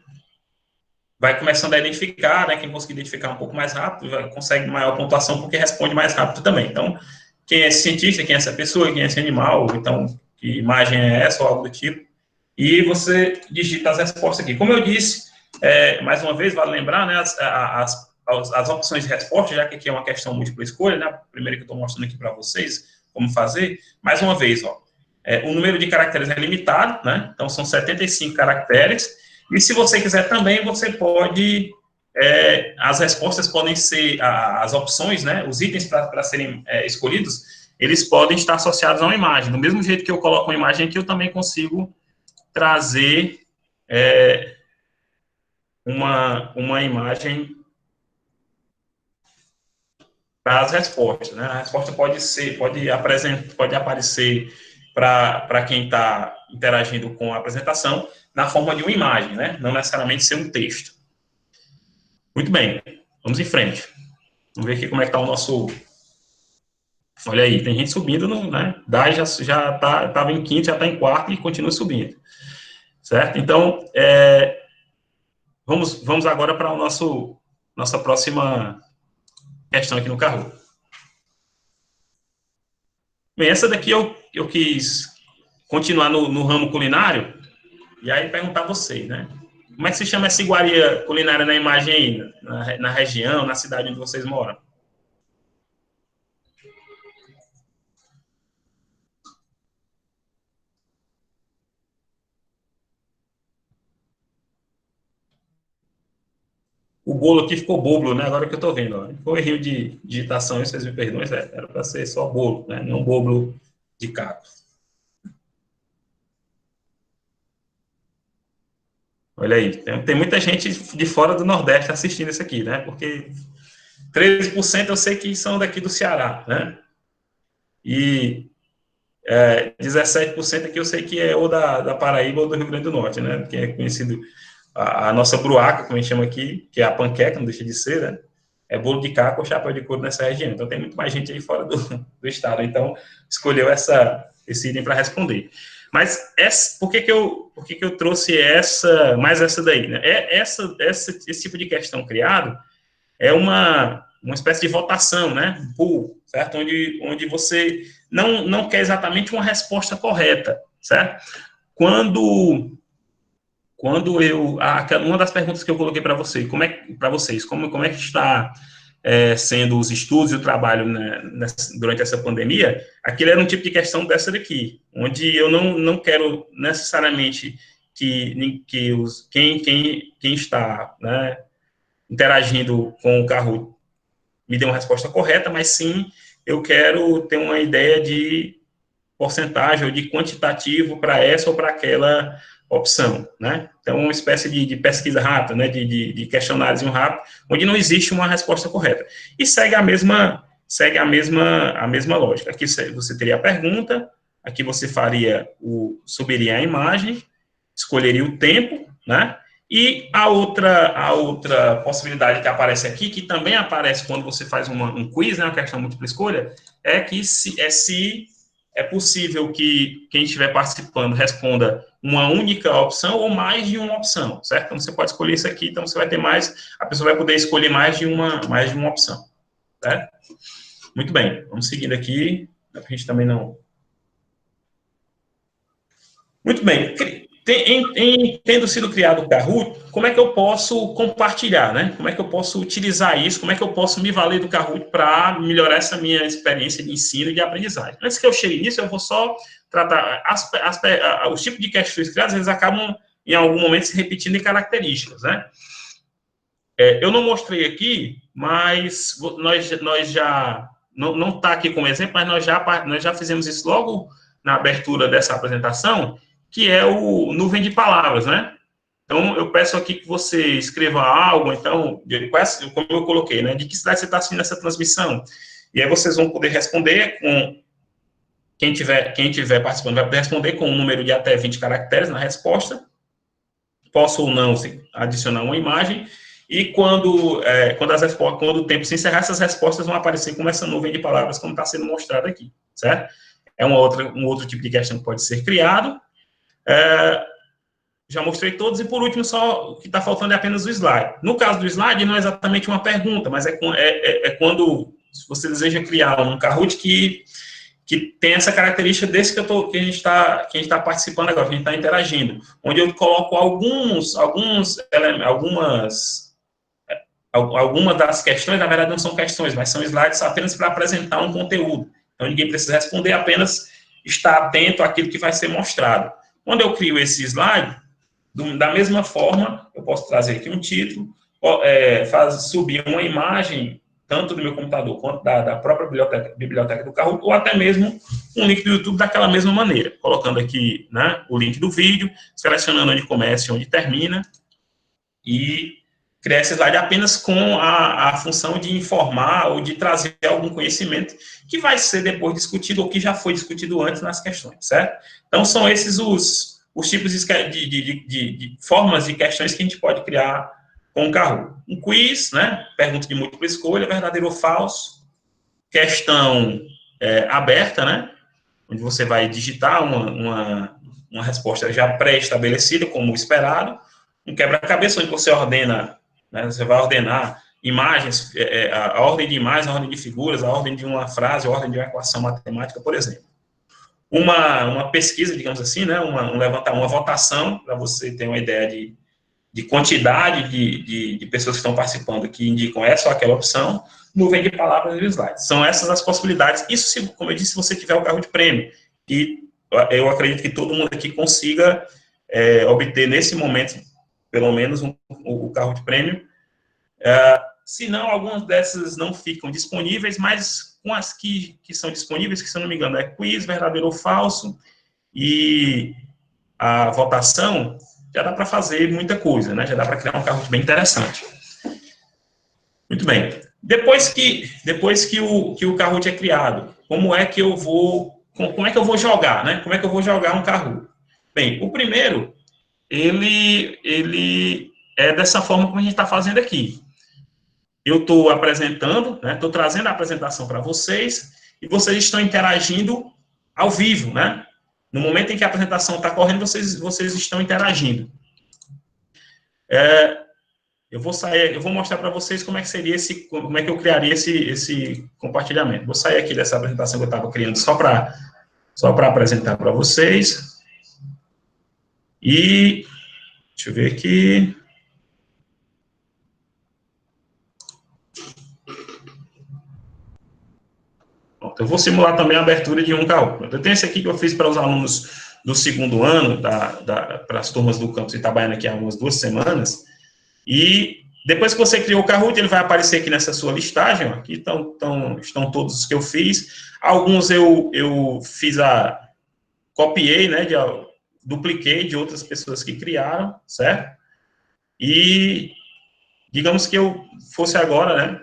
começando a identificar, né? Quem conseguir identificar um pouco mais rápido, consegue maior pontuação, porque responde mais rápido também. Então, quem é esse cientista, quem é essa pessoa, quem é esse animal, então, que imagem é essa, ou algo do tipo, e você digita as respostas aqui. Como eu disse, mais uma vez, vale lembrar, né, as opções de resposta, já que aqui é uma questão múltipla escolha, né, a primeira que eu estou mostrando aqui para vocês, como fazer, mais uma vez, ó, o número de caracteres é limitado, né, então são 75 caracteres, e se você quiser também, você pode, as respostas podem ser, as opções, né, os itens para serem escolhidos, eles podem estar associados a uma imagem. Do mesmo jeito que eu coloco uma imagem aqui, eu também consigo trazer uma imagem para as respostas, né? A resposta pode aparecer para quem está interagindo com a apresentação na forma de uma imagem, né? Não necessariamente ser um texto. Muito bem, vamos em frente. Vamos ver aqui como é que está o nosso. Olha aí, tem gente subindo, né? Dai já estava em quinto, já está em quarto e continua subindo. Certo? Então, vamos agora para a nossa próxima questão aqui no Kahoot. Bem, essa daqui eu quis continuar no ramo culinário, e aí perguntar a vocês, né? Como é que se chama essa iguaria culinária na imagem aí, na região, na cidade onde vocês moram? O bolo aqui ficou boblo, né? Agora que eu tô vendo, ó. Foi erro de digitação, vocês me perdoem, era para ser só bolo, né? Não boblo de caco. Olha aí, tem muita gente de fora do Nordeste assistindo isso aqui, né? Porque 13% eu sei que são daqui do Ceará, né? E 17% aqui eu sei que é ou da Paraíba ou do Rio Grande do Norte, né? Que é conhecido a nossa bruaca, como a gente chama aqui, que é a panqueca, não deixa de ser, né? É bolo de caco ou chapéu de couro nessa região. Então tem muito mais gente aí fora do estado. Então escolheu esse item para responder. Mas por que eu trouxe mais essa daí? Né? Esse tipo de questão criado é uma espécie de votação, né? Um pool, certo? Onde você não quer exatamente uma resposta correta, certo? Quando uma das perguntas que eu coloquei para vocês, como é que está sendo os estudos e o trabalho, né, durante essa pandemia, aquele era um tipo de questão dessa daqui, onde eu não quero necessariamente quem está, né, interagindo com o Kahoot me dê uma resposta correta, mas sim eu quero ter uma ideia de porcentagem ou de quantitativo para essa ou para aquela opção, né? Então, uma espécie de pesquisa rápida, né? De questionário rápido, onde não existe uma resposta correta. E segue a mesma lógica. Aqui você teria a pergunta, aqui você subiria a imagem, escolheria o tempo, né? E a outra possibilidade que aparece aqui, que também aparece quando você faz um quiz, né, uma questão múltipla escolha, é que se é possível que quem estiver participando responda uma única opção ou mais de uma opção, certo? Então, você pode escolher isso aqui, então você vai ter a pessoa vai poder escolher mais de uma opção, certo? Muito bem, vamos seguindo aqui, para a gente também não... Muito bem, tendo sido criado o Kahoot, como é que eu posso compartilhar, né? Como é que eu posso utilizar isso? Como é que eu posso me valer do Kahoot para melhorar essa minha experiência de ensino e de aprendizagem? Antes que eu chegue nisso, eu vou só tratar os tipos de questões criadas, eles acabam em algum momento se repetindo em características, né? Eu não mostrei aqui, mas nós já não está aqui como exemplo, mas nós já fizemos isso logo na abertura dessa apresentação, que é o nuvem de palavras, né? Então, eu peço aqui que você escreva algo, então, como eu coloquei, né? De que cidade você está assistindo essa transmissão? E aí vocês vão poder responder com... Quem tiver participando vai poder responder com um número de até 20 caracteres na resposta. Posso ou não adicionar uma imagem. E quando o tempo se encerrar, essas respostas vão aparecer como essa nuvem de palavras, como está sendo mostrado aqui, certo? É um outro tipo de questão que pode ser criado. Já mostrei todos, e por último, só o que está faltando é apenas o slide. No caso do slide, não é exatamente uma pergunta, mas é quando você deseja criar um Kahoot que tem essa característica desse que a gente está participando agora, que a gente está interagindo, onde eu coloco algumas das questões, na verdade não são questões, mas são slides apenas para apresentar um conteúdo. Então, ninguém precisa responder, apenas estar atento àquilo que vai ser mostrado. Quando eu crio esse slide, da mesma forma, eu posso trazer aqui um título, subir uma imagem, tanto do meu computador quanto da própria biblioteca do Kahoot, ou até mesmo um link do YouTube daquela mesma maneira, colocando aqui, né, o link do vídeo, selecionando onde começa e onde termina, e criar esse slide apenas com a função de informar ou de trazer algum conhecimento que vai ser depois discutido ou que já foi discutido antes nas questões, certo? Então, são esses os tipos de formas de questões que a gente pode criar com o Kahoot. Um quiz, né? Pergunta de múltipla escolha, verdadeiro ou falso. Questão aberta, né? Onde você vai digitar uma resposta já pré-estabelecida, como esperado. Um quebra-cabeça, onde você ordena, né? Você vai ordenar imagens, a ordem de imagens, a ordem de figuras, a ordem de uma frase, a ordem de uma equação matemática, por exemplo. Uma pesquisa, digamos assim, né, uma votação, para você ter uma ideia de quantidade de pessoas que estão participando que indicam essa ou aquela opção, nuvem de palavras e slides. São essas as possibilidades. Isso, como eu disse, se você tiver o Kahoot Premium. E eu acredito que todo mundo aqui consiga obter, nesse momento, pelo menos, o Kahoot Premium. Se não, algumas dessas não ficam disponíveis, mas com as que são disponíveis, que se eu não me engano é quiz, verdadeiro ou falso, e a votação, já dá para fazer muita coisa, né? Já dá para criar um Kahoot bem interessante. Muito bem. Depois que o Kahoot é criado, como é que eu vou jogar, né? Como é que eu vou jogar um Kahoot? Bem, o primeiro, ele é dessa forma como a gente está fazendo aqui. Eu estou apresentando, né? Estou trazendo a apresentação para vocês e vocês estão interagindo ao vivo, né? No momento em que a apresentação está correndo, vocês estão interagindo. Eu vou mostrar para vocês como é que seria como é que eu criaria esse compartilhamento. Vou sair aqui dessa apresentação que eu estava criando só para apresentar para vocês. E deixa eu ver aqui. Pronto, eu vou simular também a abertura de um Kahoot. Eu tenho esse aqui que eu fiz para os alunos do segundo ano, para as turmas do campus Itabaiana aqui há umas 2 semanas, e depois que você criou o Kahoot, ele vai aparecer aqui nessa sua listagem, ó. Aqui estão todos os que eu fiz, alguns eu fiz copiei, né, dupliquei de outras pessoas que criaram, certo? E digamos que eu fosse agora, né,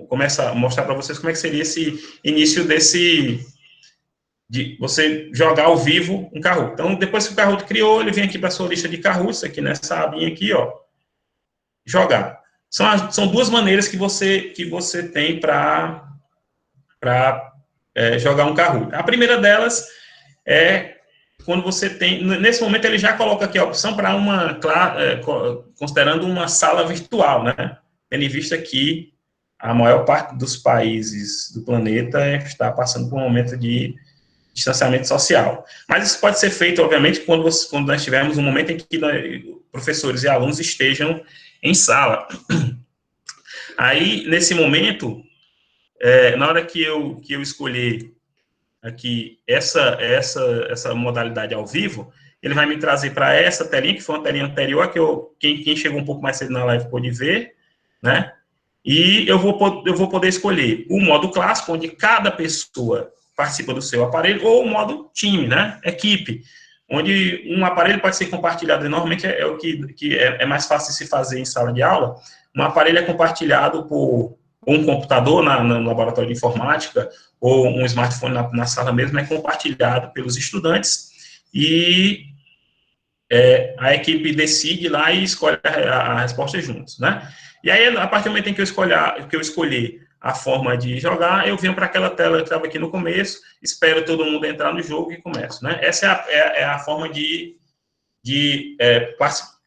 começar a mostrar para vocês como é que seria esse início de você jogar ao vivo um Kahoot. Então, depois que o Kahoot criou, ele vem aqui para a sua lista de Kahoots, aqui nessa abinha aqui, ó, jogar. São 2 maneiras que você tem para jogar um Kahoot. A primeira delas é quando você tem, nesse momento ele já coloca aqui a opção para considerando uma sala virtual, né? Tendo em vista que a maior parte dos países do planeta está passando por um momento de distanciamento social. Mas isso pode ser feito, obviamente, quando nós tivermos um momento em que professores e alunos estejam em sala. Aí, nesse momento, na hora que eu escolher aqui essa modalidade ao vivo, ele vai me trazer para essa telinha, que foi uma telinha anterior, que quem chegou um pouco mais cedo na live pôde ver, né? E eu vou poder escolher o modo clássico, onde cada pessoa participa do seu aparelho, ou o modo time, né? Equipe, onde um aparelho pode ser compartilhado, normalmente é o que é mais fácil de se fazer em sala de aula. Um aparelho é compartilhado por um computador no laboratório de informática, ou um smartphone na sala mesmo, é compartilhado pelos estudantes, e a equipe decide lá e escolhe a resposta juntos, né? E aí, a partir do momento em que eu escolhi a forma de jogar, eu venho para aquela tela que estava aqui no começo, espero todo mundo entrar no jogo e começo, né? Essa é a forma de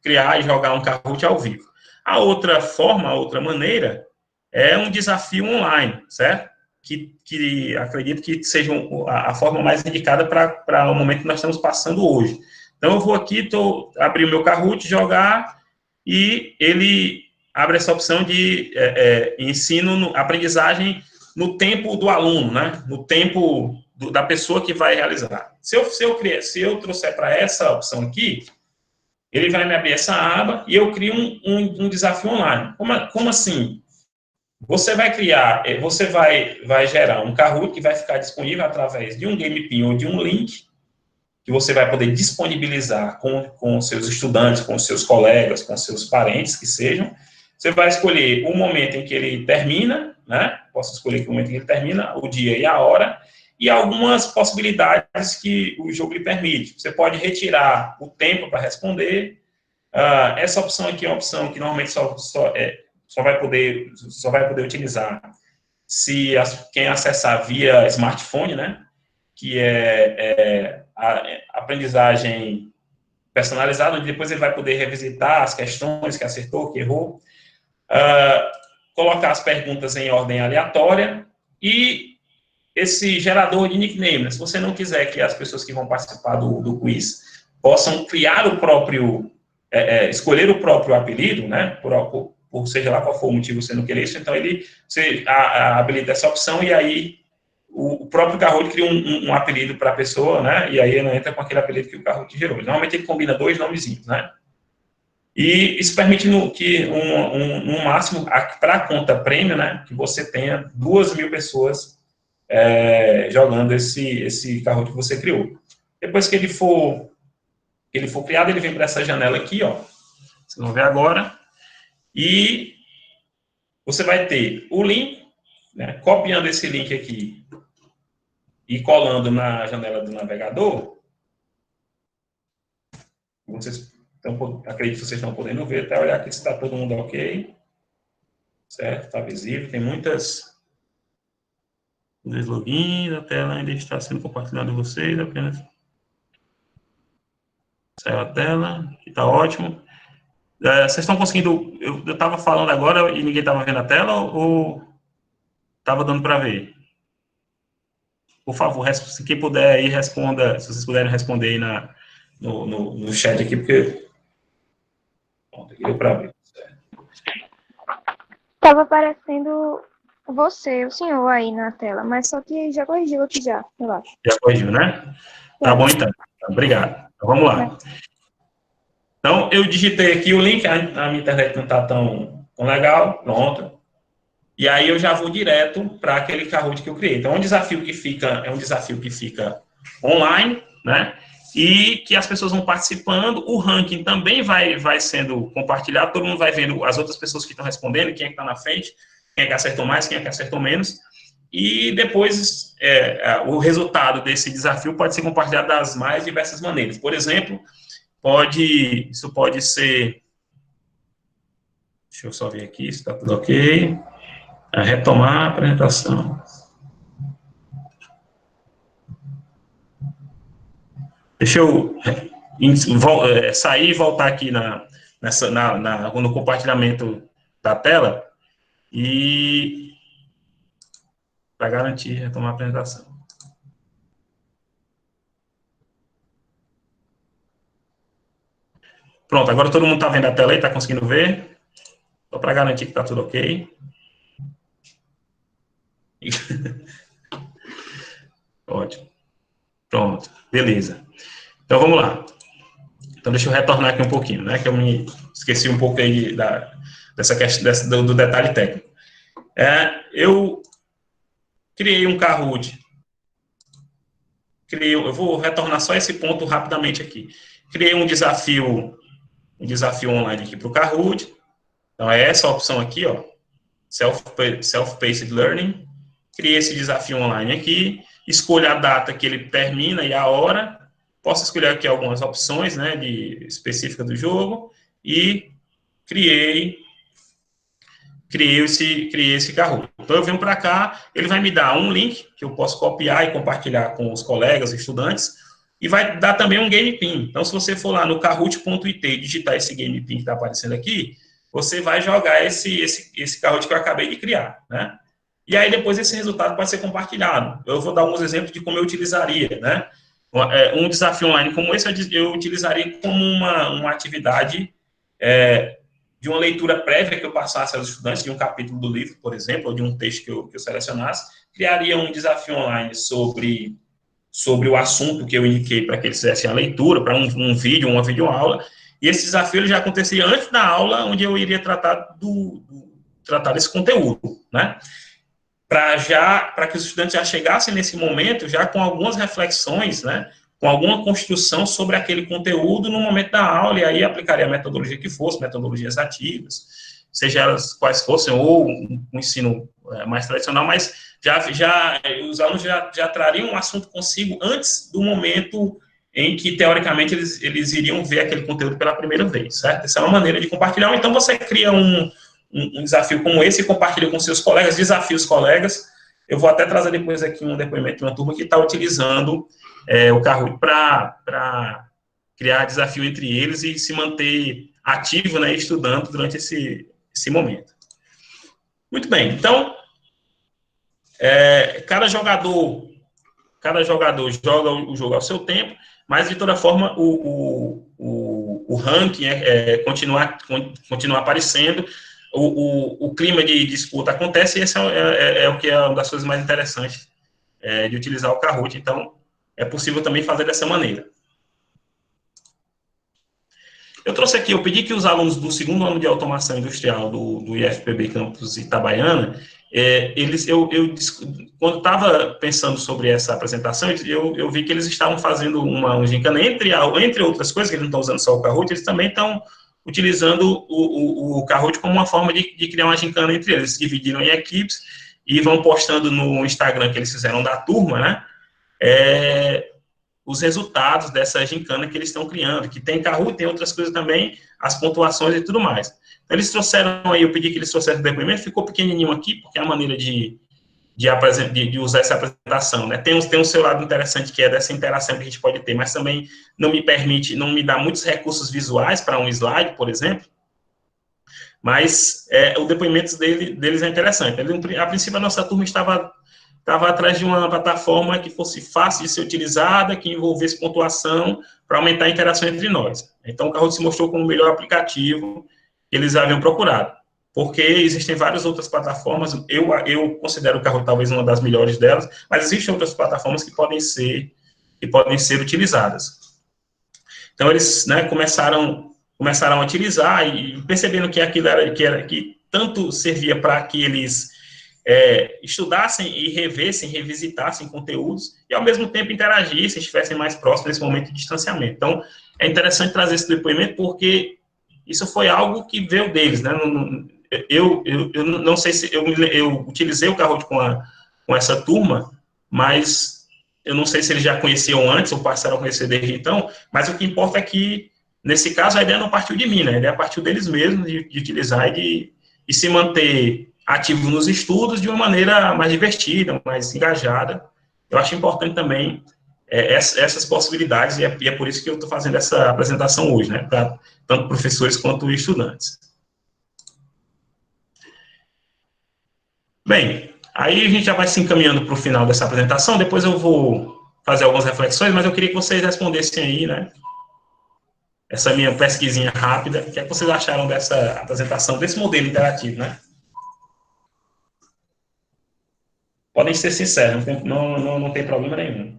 criar e jogar um Kahoot ao vivo. A outra forma, a outra maneira, é um desafio online, certo? Que acredito que seja a forma mais indicada para o momento que nós estamos passando hoje. Então, eu vou aqui, abrir o meu Kahoot, jogar, e ele abre essa opção de ensino, aprendizagem no tempo do aluno, né? No tempo da pessoa que vai realizar. Se eu trouxer para essa opção aqui, ele vai me abrir essa aba e eu crio um desafio online. Como assim? Você vai gerar um Kahoot que vai ficar disponível através de um GamePin ou de um link, que você vai poder disponibilizar com seus estudantes, com seus colegas, com seus parentes, que sejam. Você vai escolher o momento em que ele termina, né? Posso escolher o momento em que ele termina, o dia e a hora, e algumas possibilidades que o jogo lhe permite. Você pode retirar o tempo para responder. Essa opção aqui é uma opção que normalmente só vai poder utilizar se quem acessar via smartphone, né? Que é a aprendizagem personalizada, onde depois ele vai poder revisitar as questões que acertou, que errou, colocar as perguntas em ordem aleatória, e esse gerador de nickname, né? Se você não quiser que as pessoas que vão participar do quiz possam criar o próprio, escolher o próprio apelido, né? Por seja lá qual for o motivo você não querer isso, então você habilita essa opção, e aí o próprio Kahoot cria um apelido para a pessoa, né? E aí ele entra com aquele apelido que o Kahoot gerou. Normalmente ele combina 2 nomezinhos, né? E isso permite que no máximo, para a conta premium, né? Que você tenha 2.000 pessoas jogando esse Kahoot que você criou. Depois que ele for criado, ele vem para essa janela aqui, ó. Vocês vão ver agora. E você vai ter o link, né? Copiando esse link aqui e colando na janela do navegador. Acredito que vocês estão podendo ver, até olhar aqui se está todo mundo ok. Certo? Está visível. Tem muitas login, a tela ainda está sendo compartilhada com vocês, apenas saiu a tela, que está ótimo. Vocês estão conseguindo, eu estava falando agora e ninguém estava vendo a tela, ou estava dando para ver? Por favor, se quem puder aí, responda, se vocês puderem responder aí no chat aqui, porque pronto, aqui deu para ver. Estava aparecendo Você, o senhor aí na tela, mas só que já corrigiu aqui já, relaxa. Já corrigiu, né? Tá Já. bom, então. Obrigado. Então, vamos lá. Então, eu digitei aqui o link, a minha internet não está tão legal, pronto. E aí eu já vou direto para aquele Kahoot que eu criei. Então, é um desafio que fica online, né? E que as pessoas vão participando, o ranking também vai sendo compartilhado, todo mundo vai vendo as outras pessoas que estão respondendo, quem é que está na frente, quem é que acertou mais, quem é que acertou menos. E depois, o resultado desse desafio pode ser compartilhado das mais diversas maneiras. Por exemplo, isso pode ser. Deixa eu só ver aqui se está tudo ok. Retomar a apresentação. Deixa eu sair e voltar aqui no compartilhamento da tela e para garantir retomar a apresentação. Pronto, agora todo mundo está vendo a tela aí, está conseguindo ver? Só para garantir que está tudo ok. Ótimo. Pronto, beleza. Então vamos lá. Então deixa eu retornar aqui um pouquinho, né? Que eu me esqueci um pouco aí dessa questão do detalhe técnico. Eu criei um Kahoot. Eu vou retornar só esse ponto rapidamente aqui. Criei um desafio online aqui para o Kahoot. Então é essa opção aqui, ó, Self-Paced Learning. Criei esse desafio online aqui. Escolho a data que ele termina e a hora. Posso escolher aqui algumas opções, né, específica do jogo e criei esse Kahoot. Então eu venho para cá, ele vai me dar um link que eu posso copiar e compartilhar com os colegas, estudantes, e vai dar também um game pin. Então se você for lá no kahoot.it e digitar esse game pin que está aparecendo aqui, você vai jogar esse Kahoot que eu acabei de criar, né? E aí depois esse resultado pode ser compartilhado. Eu vou dar alguns exemplos de como eu utilizaria, né? Um desafio online como esse eu utilizaria como uma atividade de uma leitura prévia que eu passasse aos estudantes de um capítulo do livro, por exemplo, ou de um texto que eu selecionasse, criaria um desafio online sobre o assunto que eu indiquei para que eles fizessem a leitura, para um vídeo, uma videoaula, e esse desafio ele já acontecia antes da aula, onde eu iria tratar desse conteúdo, né? Para que os estudantes já chegassem nesse momento já com algumas reflexões, né, com alguma construção sobre aquele conteúdo no momento da aula, e aí aplicaria a metodologia que fosse, metodologias ativas, seja elas quais fossem, ou um ensino mais tradicional, mas os alunos já trariam um assunto consigo antes do momento em que, teoricamente, eles iriam ver aquele conteúdo pela primeira vez, certo? Essa é uma maneira de compartilhar, então você cria um desafio como esse e compartilha com seus colegas, desafia os colegas. Eu vou até trazer depois aqui um depoimento de uma turma que está utilizando o Kahoot para criar desafio entre eles e se manter ativo, né, estudando durante esse momento. Muito bem, então, cada jogador joga o jogo ao seu tempo, mas, de toda forma, o ranking continua aparecendo, o clima de disputa acontece, e esse é o que é uma das coisas mais interessantes de utilizar o Kahoot. Então, é possível também fazer dessa maneira. Eu pedi que os alunos do segundo ano de automação industrial do IFPB Campus Itabaiana, quando estava pensando sobre essa apresentação, eu vi que eles estavam fazendo uma gincana, entre outras coisas, que eles não estão usando só o Kahoot, eles também estão utilizando o Kahoot como uma forma de criar uma gincana entre eles. Eles se dividiram em equipes e vão postando no Instagram que eles fizeram da turma, né? Os resultados dessa gincana que eles estão criando, que tem Kahoot, tem outras coisas também, as pontuações e tudo mais. Então, eles trouxeram aí, eu pedi que eles trouxessem o depoimento, ficou pequenininho aqui, porque é a maneira de usar essa apresentação, né? Tem um seu lado interessante, que é dessa interação que a gente pode ter, mas também não me dá muitos recursos visuais para um slide, por exemplo, mas o depoimento deles é interessante. A princípio, a nossa turma estava atrás de uma plataforma que fosse fácil de ser utilizada, que envolvesse pontuação para aumentar a interação entre nós. Então, o Kahoot se mostrou como o melhor aplicativo que eles haviam procurado. porque existem várias outras plataformas, eu considero o Kahoot talvez uma das melhores delas, mas existem outras plataformas que podem ser utilizadas. Então, eles, né, começaram a utilizar e percebendo que aquilo que tanto servia para que eles estudassem e revisitassem conteúdos e, ao mesmo tempo, interagissem, estivessem mais próximos nesse momento de distanciamento. Então, é interessante trazer esse depoimento porque isso foi algo que veio deles, né? Eu não sei se eu utilizei o Kahoot com essa turma, mas eu não sei se eles já conheciam antes ou passaram a conhecer desde então, mas o que importa é que, nesse caso, a ideia não partiu de mim, né? A ideia partiu deles mesmos, de utilizar e se manter ativo nos estudos de uma maneira mais divertida, mais engajada. Eu acho importante também essas possibilidades, e é por isso que eu estou fazendo essa apresentação hoje, né? Para tanto professores quanto estudantes. Bem, aí a gente já vai se encaminhando para o final dessa apresentação, depois eu vou fazer algumas reflexões, mas eu queria que vocês respondessem aí, né, essa minha pesquisinha rápida, o que é que vocês acharam dessa apresentação, desse modelo interativo, né? Podem ser sinceros, não tem problema nenhum.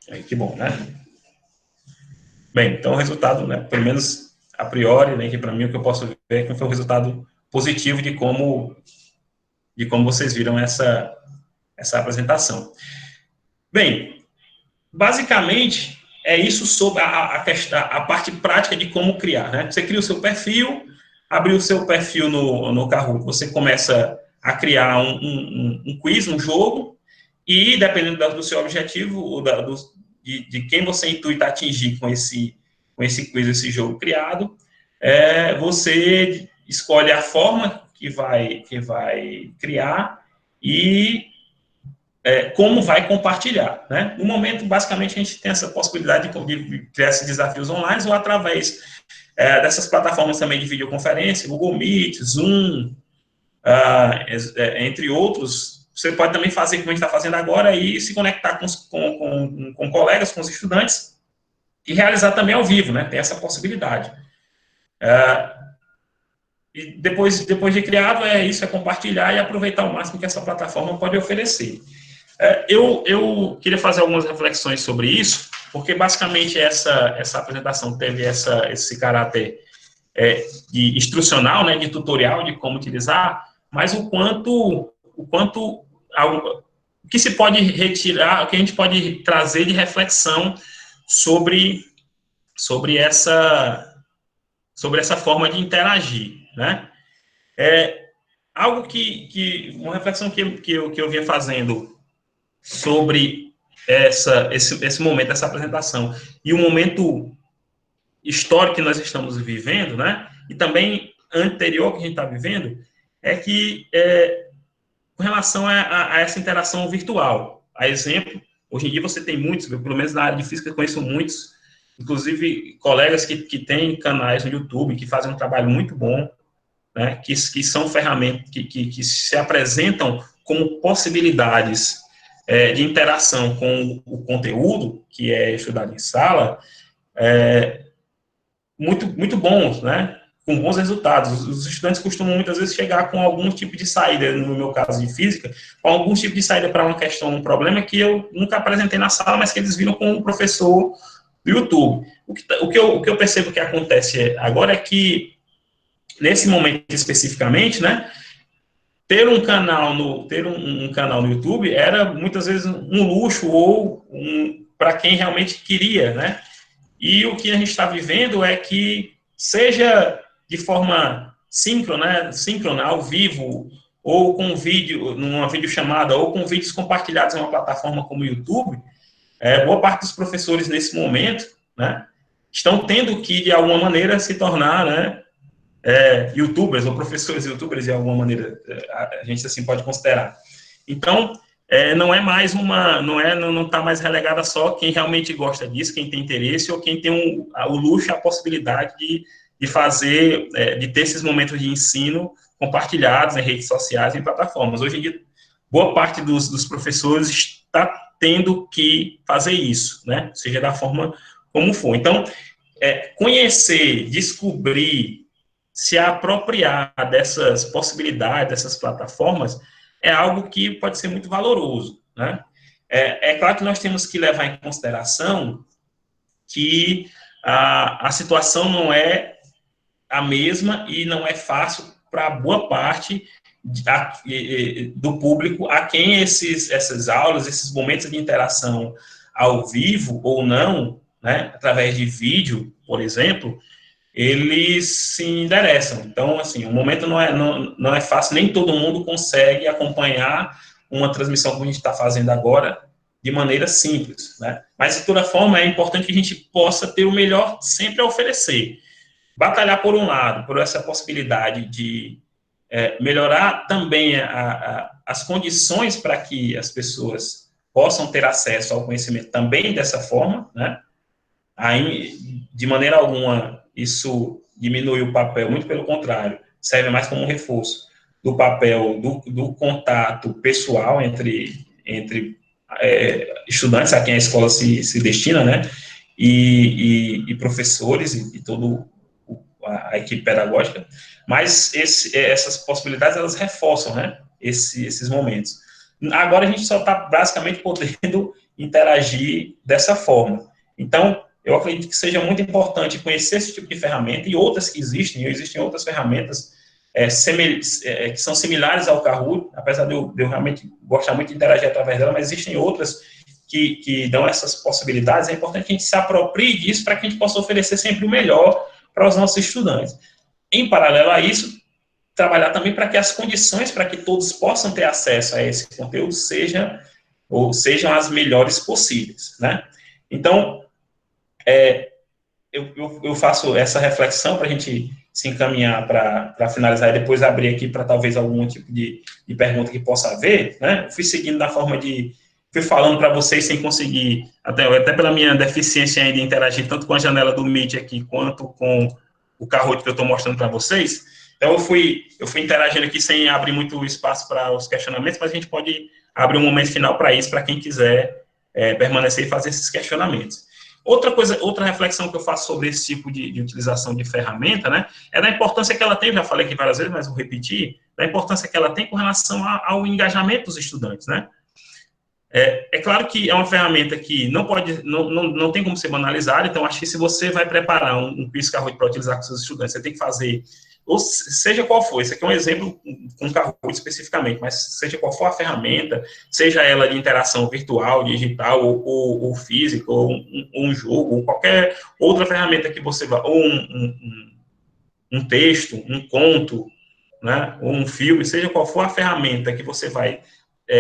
Aí, que bom, né? Bem, então o resultado, né, pelo menos a priori, né, que para mim o que eu posso ver é que foi um resultado positivo de como vocês viram essa apresentação. Bem, basicamente é isso sobre a parte prática de como criar, né? Você cria o seu perfil, abriu o seu perfil no Kahoot, você começa a criar um quiz, um jogo, e dependendo do seu objetivo, ou de quem você intuita atingir com esse quiz, esse jogo criado, você escolhe a forma que vai criar e como vai compartilhar, né? No momento, basicamente, a gente tem essa possibilidade de criar esses desafios online ou através dessas plataformas também de videoconferência, Google Meet, Zoom, entre outros. Você pode também fazer como a gente está fazendo agora e se conectar com colegas, com os estudantes e realizar também ao vivo, né? Tem essa possibilidade. E depois de criado, isso é compartilhar e aproveitar ao máximo que essa plataforma pode oferecer. Eu queria fazer algumas reflexões sobre isso, porque basicamente essa apresentação teve esse caráter de instrucional, né, de tutorial de como utilizar, mas o que se pode retirar, o que a gente pode trazer de reflexão sobre essa forma de interagir, né? Uma reflexão que eu vinha fazendo sobre esse momento, essa apresentação, e o momento histórico que nós estamos vivendo, né, e também anterior que a gente está vivendo, é que, com relação a essa interação virtual, a exemplo, hoje em dia você tem muitos, pelo menos na área de física eu conheço muitos, inclusive colegas que têm canais no YouTube, que fazem um trabalho muito bom, né, que são ferramentas que se apresentam como possibilidades de interação com o conteúdo que é estudado em sala, muito bons, né, com bons resultados. Os estudantes costumam muitas vezes chegar com algum tipo de saída, no meu caso de física, com algum tipo de saída para uma questão, um problema que eu nunca apresentei na sala, mas que eles viram com o professor do YouTube. O que eu percebo que acontece agora é que, nesse momento especificamente, né, ter um canal no YouTube era muitas vezes um luxo ou para quem realmente queria, né? E o que a gente está vivendo é que, seja de forma síncrona, ao vivo, ou com vídeo, numa videochamada, ou com vídeos compartilhados em uma plataforma como o YouTube, boa parte dos professores nesse momento, né, estão tendo que, de alguma maneira, se tornar, né, youtubers, ou professores youtubers, de alguma maneira, a gente assim pode considerar. Então, não é mais não está mais relegada só quem realmente gosta disso, quem tem interesse, ou quem tem o luxo, a possibilidade de fazer, de ter esses momentos de ensino compartilhados em redes sociais, em plataformas. Hoje em dia, boa parte dos professores está tendo que fazer isso, né? Seja da forma como for. Então, conhecer, descobrir, se apropriar dessas possibilidades, dessas plataformas, é algo que pode ser muito valoroso, né? É claro que nós temos que levar em consideração que a situação não é a mesma e não é fácil para boa parte do público a quem essas aulas, esses momentos de interação ao vivo ou não, né, através de vídeo, por exemplo, eles se endereçam. Então, assim, o momento não é fácil, nem todo mundo consegue acompanhar uma transmissão como a gente está fazendo agora de maneira simples, né? Mas, de toda forma, é importante que a gente possa ter o melhor sempre a oferecer. Batalhar, por um lado, por essa possibilidade de melhorar também as condições para que as pessoas possam ter acesso ao conhecimento também dessa forma, né? Aí, de maneira alguma, isso diminui o papel, muito pelo contrário, serve mais como um reforço do papel do contato pessoal entre estudantes a quem a escola se destina, né, e professores e toda a equipe pedagógica, mas essas possibilidades, elas reforçam, né, esses momentos. Agora a gente só está basicamente podendo interagir dessa forma. Então, eu acredito que seja muito importante conhecer esse tipo de ferramenta e outras que existem outras ferramentas que são similares ao Kahoot, apesar de eu realmente gostar muito de interagir através dela, mas existem outras que dão essas possibilidades. É importante que a gente se aproprie disso para que a gente possa oferecer sempre o melhor para os nossos estudantes. Em paralelo a isso, trabalhar também para que as condições para que todos possam ter acesso a esse conteúdo sejam as melhores possíveis, né? Então, eu faço essa reflexão para a gente se encaminhar para finalizar e depois abrir aqui para talvez algum tipo de pergunta que possa haver, né? Eu fui seguindo da forma fui falando para vocês sem conseguir, até pela minha deficiência ainda de interagir tanto com a janela do Meet aqui, quanto com o Kahoot que eu estou mostrando para vocês. Então, eu fui interagindo aqui sem abrir muito espaço para os questionamentos, mas a gente pode abrir um momento final para isso, para quem quiser permanecer e fazer esses questionamentos. Outra reflexão que eu faço sobre esse tipo de utilização de ferramenta, né, é da importância que ela tem, já falei aqui várias vezes, mas vou repetir, da importância que ela tem com relação ao engajamento dos estudantes, né. É claro que é uma ferramenta que não tem como ser banalizada, então acho que se você vai preparar um quiz Kahoot para utilizar com seus estudantes, você tem que fazer, ou seja qual for, esse aqui é um exemplo com Kahoot especificamente, mas seja qual for a ferramenta, seja ela de interação virtual, digital, ou física, ou um jogo, ou qualquer outra ferramenta que você vá, ou um texto, um conto, né, ou um filme, seja qual for a ferramenta que você vai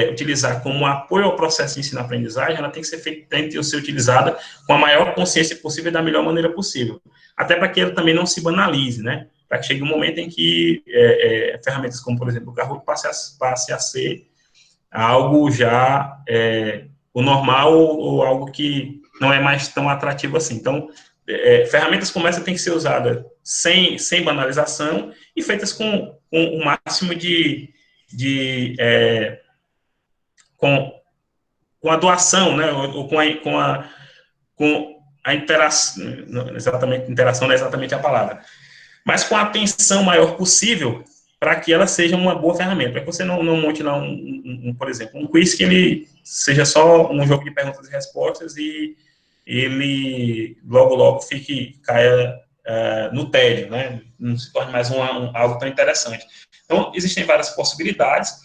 utilizar como apoio ao processo de ensino-aprendizagem, ela tem que ser utilizada com a maior consciência possível e da melhor maneira possível. Até para que ela também não se banalize, né? Para que chegue um momento em que ferramentas como, por exemplo, o Kahoot passe a ser algo já o normal ou algo que não é mais tão atrativo assim. Então, ferramentas como essa têm que ser usadas sem banalização e feitas com o máximo com a doação, né, ou com a interação, exatamente, interação não é exatamente a palavra, mas com a atenção maior possível para que ela seja uma boa ferramenta, para que você não monte lá, por exemplo, um quiz que ele seja só um jogo de perguntas e respostas e ele logo caia no tédio, né, não se torne mais algo tão interessante. Então, existem várias possibilidades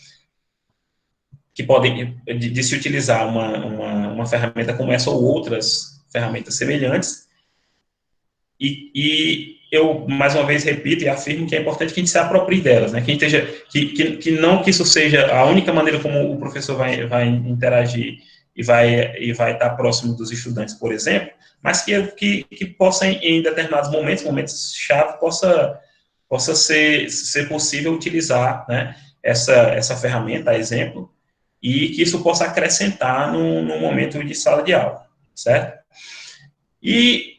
que podem de se utilizar uma ferramenta como essa ou outras ferramentas semelhantes. E eu, mais uma vez, repito e afirmo que é importante que a gente se aproprie delas, né? Que, não que isso seja a única maneira como o professor vai interagir e vai estar próximo dos estudantes, por exemplo, mas que possa, em determinados momentos-chave, possa ser possível utilizar, né, essa ferramenta, a exemplo, e que isso possa acrescentar no momento de sala de aula, certo? E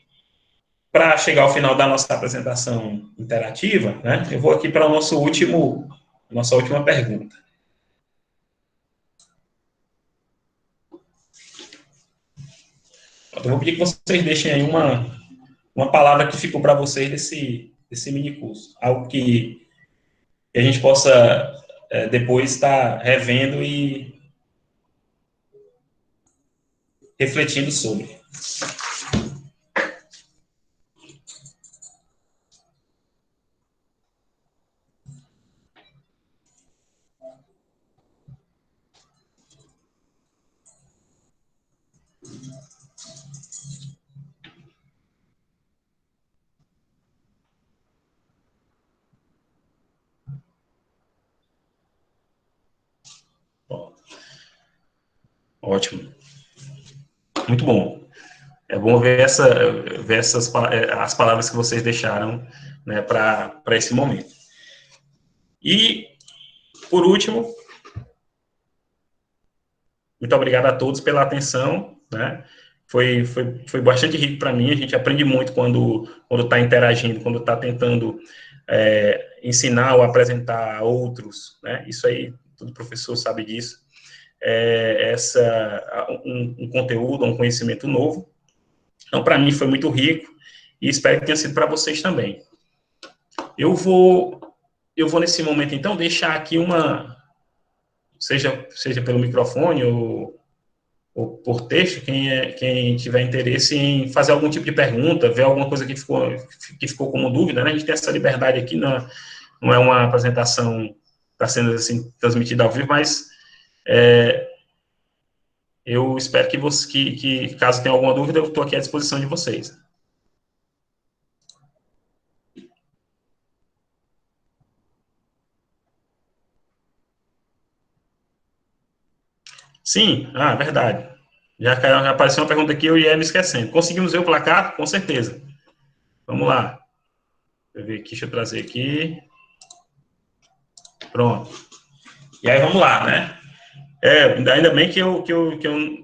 para chegar ao final da nossa apresentação interativa, né, eu vou aqui para nossa última pergunta. Eu vou pedir que vocês deixem aí uma palavra que ficou para vocês desse mini curso. Algo que a gente possa depois estar revendo e refletindo sobre. Bom, ótimo. Muito bom. É bom ver as palavras que vocês deixaram, né, para esse momento. E, por último, muito obrigado a todos pela atenção, né? Foi bastante rico para mim, a gente aprende muito quando está interagindo, quando está tentando ensinar ou apresentar a outros, né? Isso aí, todo professor sabe disso. Um conteúdo, um conhecimento novo. Então, para mim, foi muito rico e espero que tenha sido para vocês também. Eu vou nesse momento, então, deixar aqui seja pelo microfone ou por texto, quem tiver interesse em fazer algum tipo de pergunta, ver alguma coisa que ficou como dúvida, né? A gente tem essa liberdade aqui, não é uma apresentação que está sendo assim, transmitida ao vivo, mas eu espero que caso tenha alguma dúvida, eu estou aqui à disposição de vocês. Sim, verdade. Já apareceu uma pergunta aqui, eu ia me esquecendo. Conseguimos ver o placar? Com certeza. Vamos lá. Deixa eu trazer aqui. Pronto. E aí, vamos lá, né? Ainda bem que eu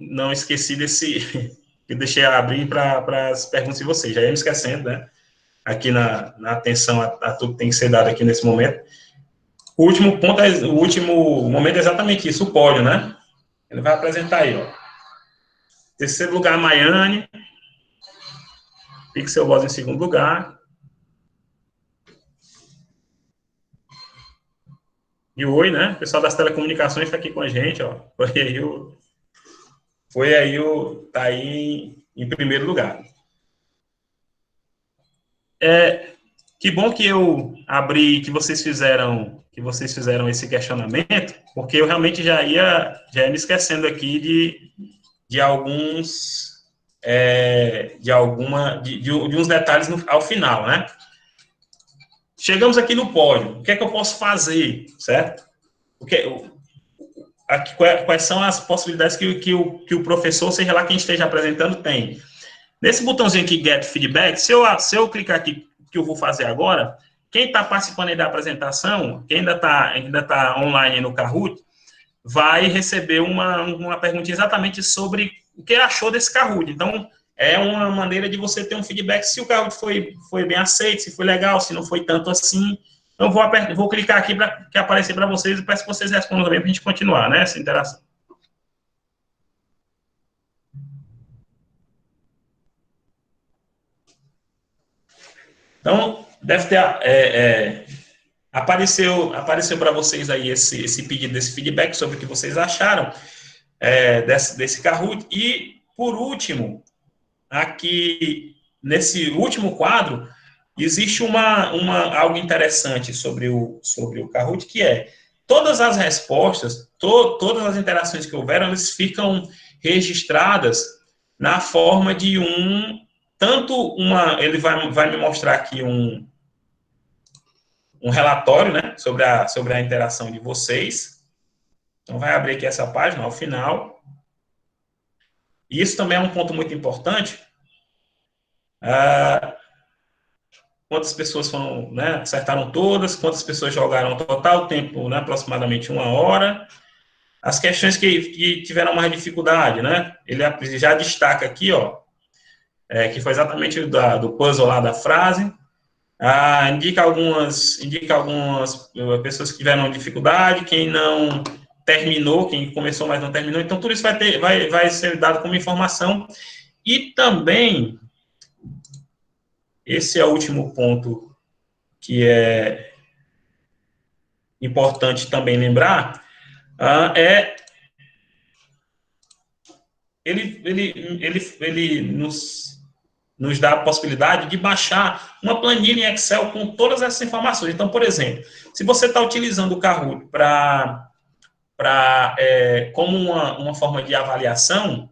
não esqueci que eu deixei abrir para as perguntas de vocês. Já ia me esquecendo, né? Aqui na atenção a tudo que tem que ser dado aqui nesse momento. O último momento é exatamente isso, o pódio, né? Ele vai apresentar aí, ó. Terceiro lugar, Maiane. Pixel Boss em segundo lugar. E o Oi, né? O pessoal das telecomunicações está aqui com a gente, ó. Tá aí em primeiro lugar. Que bom que eu abri, que vocês fizeram esse questionamento, porque eu realmente já ia me esquecendo aqui de alguns de uns detalhes ao final, né? Chegamos aqui no pódio. O que é que eu posso fazer, certo? Quais são as possibilidades que o professor, seja lá quem esteja apresentando, tem? Nesse botãozinho aqui, Get Feedback, se eu clicar aqui, que eu vou fazer agora, quem está participando aí da apresentação, quem ainda tá online no Kahoot, vai receber uma perguntinha exatamente sobre o que achou desse Kahoot. Então, é uma maneira de você ter um feedback se o Kahoot foi bem aceito, se foi legal, se não foi tanto assim. Então, vou clicar aqui para que aparecer para vocês e peço que vocês respondam também para a gente continuar, né, essa interação. Então, deve ter... apareceu para vocês aí esse pedido, desse feedback sobre o que vocês acharam desse Kahoot. E, por último, aqui, nesse último quadro, existe algo interessante sobre o Kahoot, que é todas as respostas, todas as interações que houveram, elas ficam registradas na forma de ele vai me mostrar aqui um relatório, né, sobre a interação de vocês. Então, vai abrir aqui essa página ao final. E isso também é um ponto muito importante. Quantas pessoas foram, né, acertaram todas, quantas pessoas jogaram total, tempo, né, aproximadamente 1 hora. As questões que tiveram mais dificuldade, né, ele já destaca aqui, ó, que foi exatamente do puzzle lá da frase. Indica algumas pessoas que tiveram dificuldade, quem não terminou, quem começou, mas não terminou. Então, tudo isso vai ser dado como informação. E também, esse é o último ponto que é importante também lembrar, ele nos dá a possibilidade de baixar uma planilha em Excel com todas essas informações. Então, por exemplo, se você está utilizando o Kahoot como uma forma de avaliação,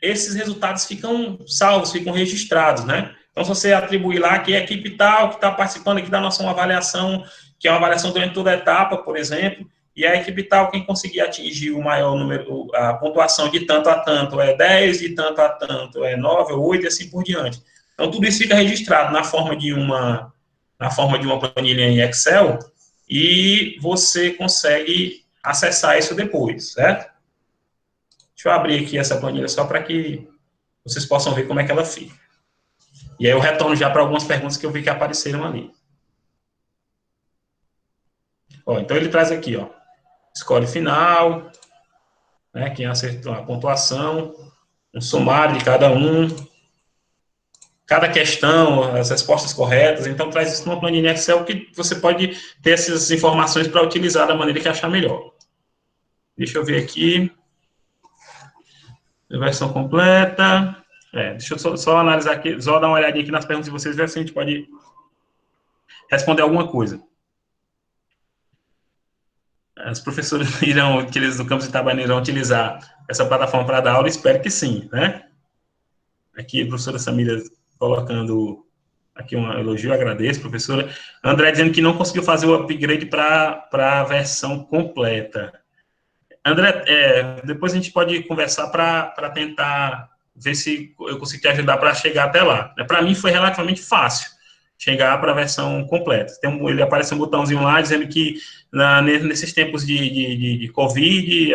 esses resultados ficam salvos, ficam registrados, né? Então, se você atribuir lá que a equipe tal que está participando aqui da nossa avaliação, que é uma avaliação durante toda a etapa, por exemplo, e a equipe tal, quem conseguir atingir o maior número, a pontuação de tanto a tanto é 10, de tanto a tanto é 9 ou 8, e assim por diante. Então, tudo isso fica registrado na forma de uma planilha em Excel, e você consegue acessar isso depois, certo? Deixa eu abrir aqui essa planilha só para que vocês possam ver como é que ela fica. E aí eu retorno já para algumas perguntas que eu vi que apareceram ali. Então ele traz aqui, score final, né, quem acertou a pontuação, um sumário de cada questão, as respostas corretas. Então traz isso numa planilha Excel que você pode ter essas informações para utilizar da maneira que achar melhor. Deixa eu ver aqui. Versão completa. Deixa eu só analisar aqui, só dar uma olhadinha aqui nas perguntas de vocês, ver se a gente pode responder alguma coisa. Os professores do campus de Itabaiana irão utilizar essa plataforma para dar aula? Espero que sim, né? Aqui a professora Samira colocando aqui um elogio, agradeço, professora. André dizendo que não conseguiu fazer o upgrade para a versão completa. André, depois a gente pode conversar para tentar ver se eu consigo te ajudar para chegar até lá. Para mim foi relativamente fácil chegar para a versão completa. Ele aparece um botãozinho lá dizendo que nesses tempos de Covid,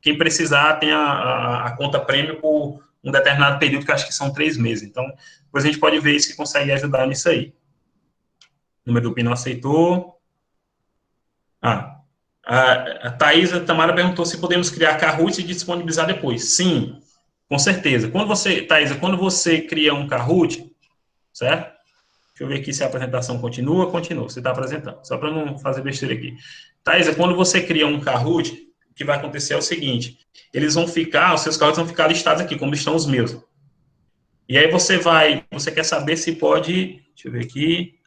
quem precisar tem a conta prêmio por um determinado período, que acho que são 3 meses. Então, depois a gente pode ver se consegue ajudar nisso aí. O número do PIN não aceitou. A Thaisa Tamara perguntou se podemos criar Kahoot e disponibilizar depois. Sim, com certeza. Thaisa, quando você cria um Kahoot, certo? Deixa eu ver aqui se a apresentação continua. Continua, você está apresentando. Só para não fazer besteira aqui. Thaisa, quando você cria um Kahoot, o que vai acontecer é o seguinte, os seus Kahoots vão ficar listados aqui, como estão os meus. E aí você quer saber se pode, deixa eu ver aqui,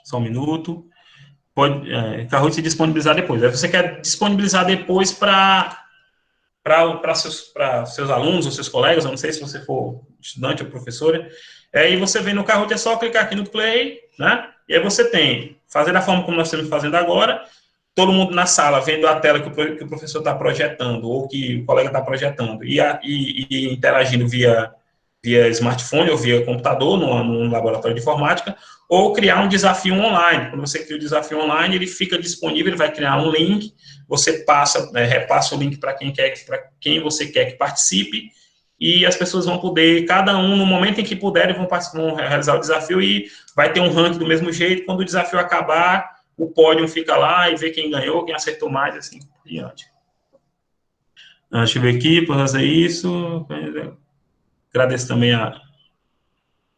só um minuto, Kahoot se disponibilizar depois. Aí você quer disponibilizar depois para seus alunos ou seus colegas, eu não sei se você for estudante ou professora, aí você vem no Kahoot, é só clicar aqui no play, né? E aí você fazer da forma como nós estamos fazendo agora, todo mundo na sala vendo a tela que o professor está projetando, ou que o colega está projetando, e interagindo via smartphone ou via computador, no laboratório de informática, ou criar um desafio online. Quando você cria o desafio online, ele fica disponível, ele vai criar um link, você repassa o link para quem você quer que participe, e as pessoas vão poder, cada um, no momento em que puderem, vão realizar o desafio, e vai ter um ranking do mesmo jeito. Quando o desafio acabar, o pódio fica lá, e vê quem ganhou, quem acertou mais, assim por diante. Deixa eu ver aqui, para fazer isso. Agradeço também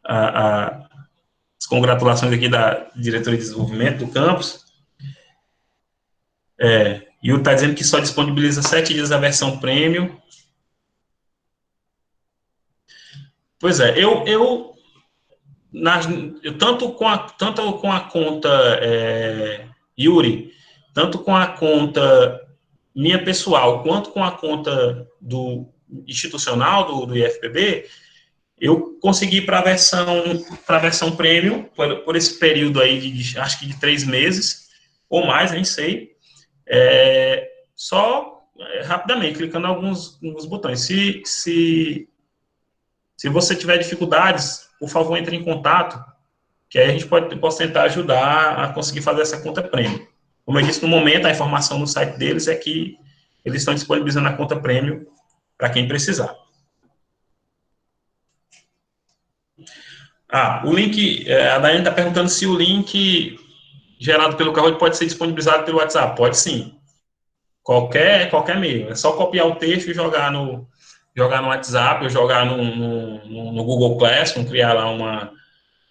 as congratulações aqui da diretoria de desenvolvimento do campus. E o está dizendo que só disponibiliza 7 dias a versão premium. Pois é, eu tanto com a conta Yuri, tanto com a conta minha pessoal, quanto com a conta do institucional do IFPB, eu consegui para a versão premium, por esse período aí, acho que de 3 meses, ou mais, nem sei, rapidamente, clicando alguns botões. Se você tiver dificuldades, por favor, entre em contato, que aí a gente possa tentar ajudar a conseguir fazer essa conta premium. Como eu disse, no momento, a informação no site deles é que eles estão disponibilizando a conta premium para quem precisar. O link, a Daiane está perguntando se o link gerado pelo Kahoot pode ser disponibilizado pelo WhatsApp. Pode sim. Qualquer meio. É só copiar o texto e jogar no WhatsApp, ou jogar no Google Classroom, criar lá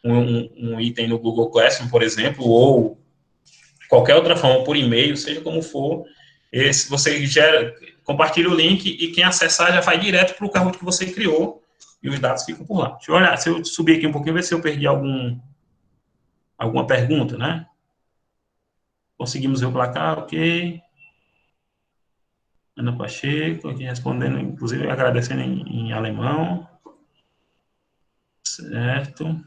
um item no Google Classroom, por exemplo, ou qualquer outra forma, por e-mail, seja como for. Você compartilha o link e quem acessar já vai direto para o Kahoot que você criou e os dados ficam por lá. Deixa eu olhar, se eu subir aqui um pouquinho, ver se eu perdi alguma pergunta, né? Conseguimos ver o placar, ok. Ana Pacheco, aqui respondendo, inclusive agradecendo em alemão. Certo.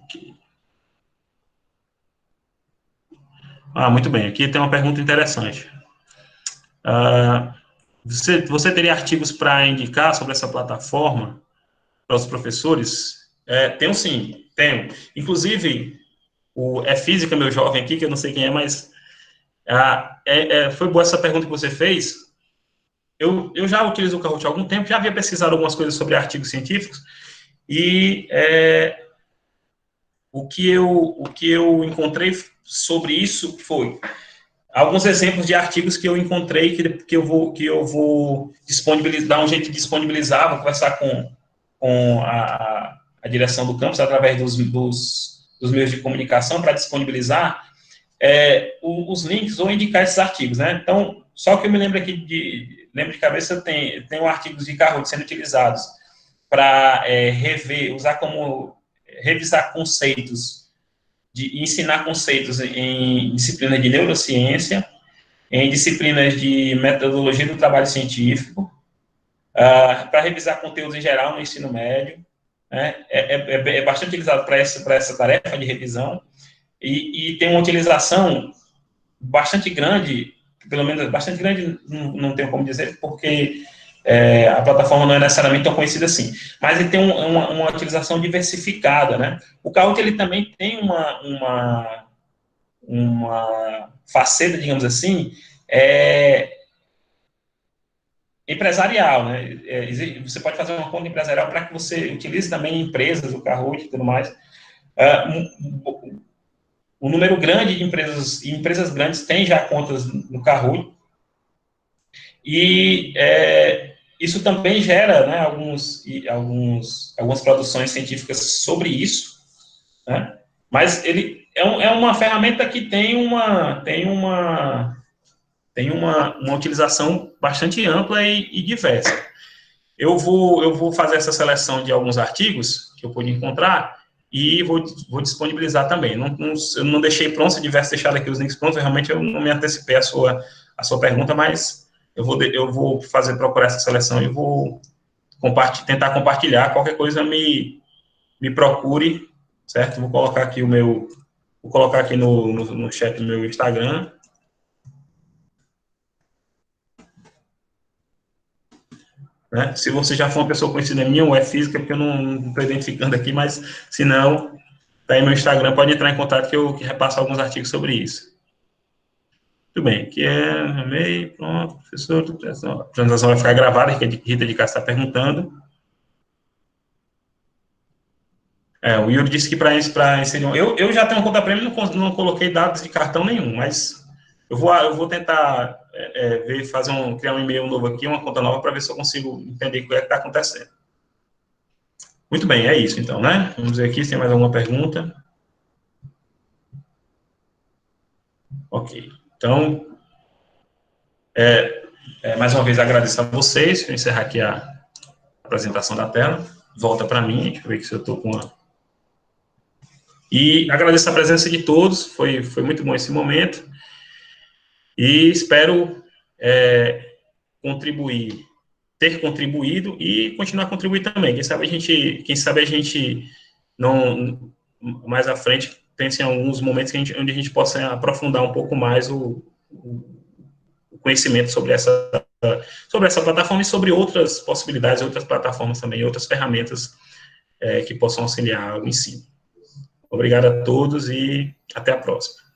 Okay. Muito bem, aqui tem uma pergunta interessante. Você teria artigos para indicar sobre essa plataforma para os professores? Tenho sim, tenho. Inclusive, é Física, meu jovem aqui, que eu não sei quem é, mas foi boa essa pergunta que você fez. Eu já utilizo o Kahoot há algum tempo, já havia pesquisado algumas coisas sobre artigos científicos, e o que eu encontrei sobre isso foi alguns exemplos de artigos que eu encontrei que eu vou disponibilizar, dar um jeito de disponibilizar, vou conversar com a direção do campus através dos meios de comunicação para disponibilizar os links ou indicar esses artigos, né? Então, só que eu me lembro aqui lembro de cabeça, tem artigos de Kahoot sendo utilizados para revisar conceitos, ensinar conceitos em disciplinas de neurociência, em disciplinas de metodologia do trabalho científico, para revisar conteúdos em geral no ensino médio, né? É bastante utilizado para essa tarefa de revisão, e tem uma utilização bastante grande, pelo menos bastante grande, não tenho como dizer, porque a plataforma não é necessariamente tão conhecida assim, mas ele tem uma utilização diversificada, né? O Kahoot, ele também tem uma faceta, digamos assim, empresarial, né? Você pode fazer uma conta empresarial para que você utilize também empresas, o Kahoot e tudo mais. Um número grande de empresas grandes tem já contas no Kahoot, e isso também gera, né, algumas produções científicas sobre isso, né? Mas ele é uma ferramenta que tem uma utilização bastante ampla e diversa. Eu vou fazer essa seleção de alguns artigos que eu pude encontrar e vou disponibilizar também. Eu não deixei pronto, se tivesse deixado aqui os links prontos, realmente eu não me antecipei a sua pergunta, mas eu vou procurar essa seleção e vou tentar compartilhar. Qualquer coisa me procure, certo? Vou colocar aqui no chat do meu Instagram. Né? Se você já for uma pessoa conhecida minha, ou é física, porque eu não estou identificando aqui, mas se não, tá aí no meu Instagram, pode entrar em contato que eu repasso alguns artigos sobre isso. Muito bem, aqui amei, pronto, professor, a apresentação vai ficar gravada, Rita de Castro está perguntando. O Yuri disse que para inserir eu já tenho uma conta premium, não coloquei dados de cartão nenhum, mas eu vou tentar criar um e-mail novo aqui, uma conta nova, para ver se eu consigo entender o que está acontecendo. Muito bem, é isso então, né? Vamos ver aqui se tem mais alguma pergunta. Ok. Então, mais uma vez agradeço a vocês. Vou encerrar aqui a apresentação da tela. Volta para mim, deixa eu ver se eu estou com uma... E agradeço a presença de todos, foi muito bom esse momento. E espero ter contribuído e continuar a contribuir também. Quem sabe a gente não, mais à frente, pense em alguns momentos onde a gente possa aprofundar um pouco mais o conhecimento sobre essa plataforma e sobre outras possibilidades, outras plataformas também, outras ferramentas que possam auxiliar o ensino. Obrigado a todos e até a próxima.